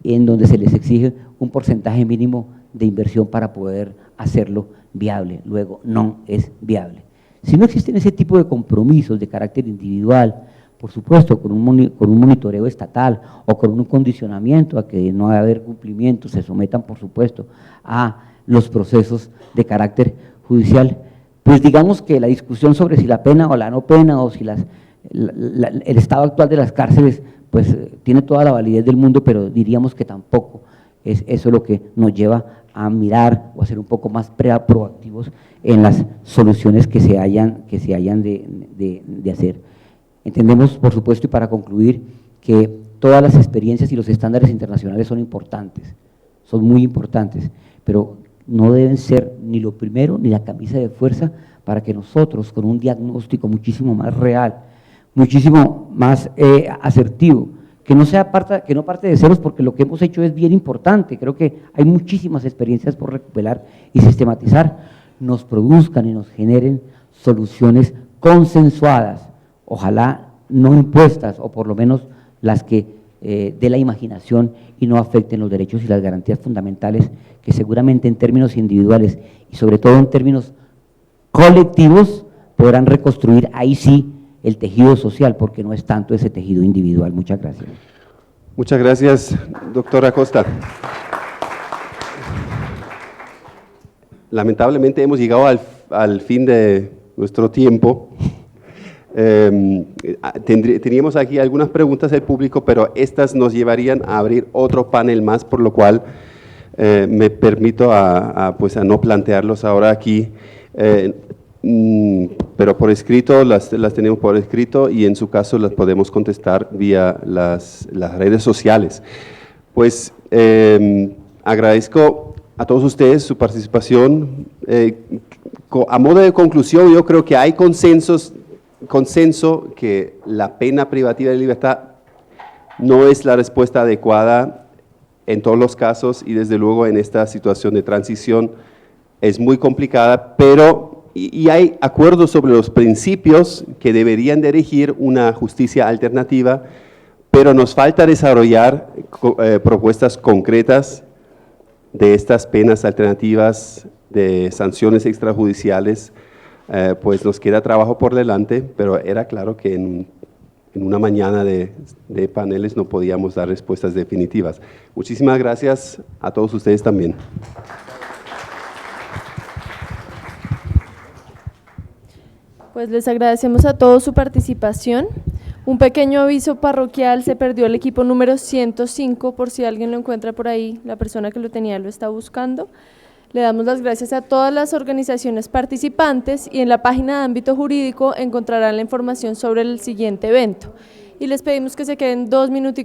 en donde se les exige un porcentaje mínimo de inversión para poder hacerlo viable. Luego, no es viable. Si no existen ese tipo de compromisos de carácter individual, por supuesto, con un monitoreo estatal o con un condicionamiento a que no va a haber cumplimiento, se sometan, por supuesto, a los procesos de carácter judicial, pues digamos que la discusión sobre si la pena o la no pena o si el estado actual de las cárceles pues tiene toda la validez del mundo, pero diríamos que tampoco es eso lo que nos lleva a mirar o a ser un poco más proactivos en las soluciones que se hayan de hacer. Entendemos, por supuesto, y para concluir, que todas las experiencias y los estándares internacionales son importantes, son muy importantes, pero no deben ser ni lo primero ni la camisa de fuerza para que nosotros, con un diagnóstico muchísimo más real, muchísimo más asertivo, que no parte de ceros, porque lo que hemos hecho es bien importante, creo que hay muchísimas experiencias por recuperar y sistematizar, nos produzcan y nos generen soluciones consensuadas, ojalá no impuestas, o por lo menos las que de la imaginación y no afecten los derechos y las garantías fundamentales que seguramente en términos individuales y sobre todo en términos colectivos podrán reconstruir ahí sí el tejido social, porque no es tanto ese tejido individual. Muchas gracias. Muchas gracias, doctora Costa. Lamentablemente hemos llegado al fin de nuestro tiempo. Teníamos aquí algunas preguntas del público, pero estas nos llevarían a abrir otro panel más, por lo cual me permito pues a no plantearlos ahora aquí, pero por escrito, las tenemos por escrito y en su caso las podemos contestar vía las redes sociales. Pues agradezco a todos ustedes su participación. A modo de conclusión, yo creo que hay consenso que la pena privativa de libertad no es la respuesta adecuada en todos los casos y desde luego en esta situación de transición es muy complicada, pero y hay acuerdos sobre los principios que deberían dirigir una justicia alternativa, pero nos falta desarrollar propuestas concretas de estas penas alternativas, de sanciones extrajudiciales. Pues nos queda trabajo por delante, pero era claro que en una mañana de paneles no podíamos dar respuestas definitivas. Muchísimas gracias a todos ustedes también. Pues les agradecemos a todos su participación. Un pequeño aviso parroquial: se perdió el equipo número 105, por si alguien lo encuentra por ahí, la persona que lo tenía lo está buscando. Le damos las gracias a todas las organizaciones participantes y en la página de ámbito jurídico encontrarán la información sobre el siguiente evento. Y les pedimos que se queden 2 minutos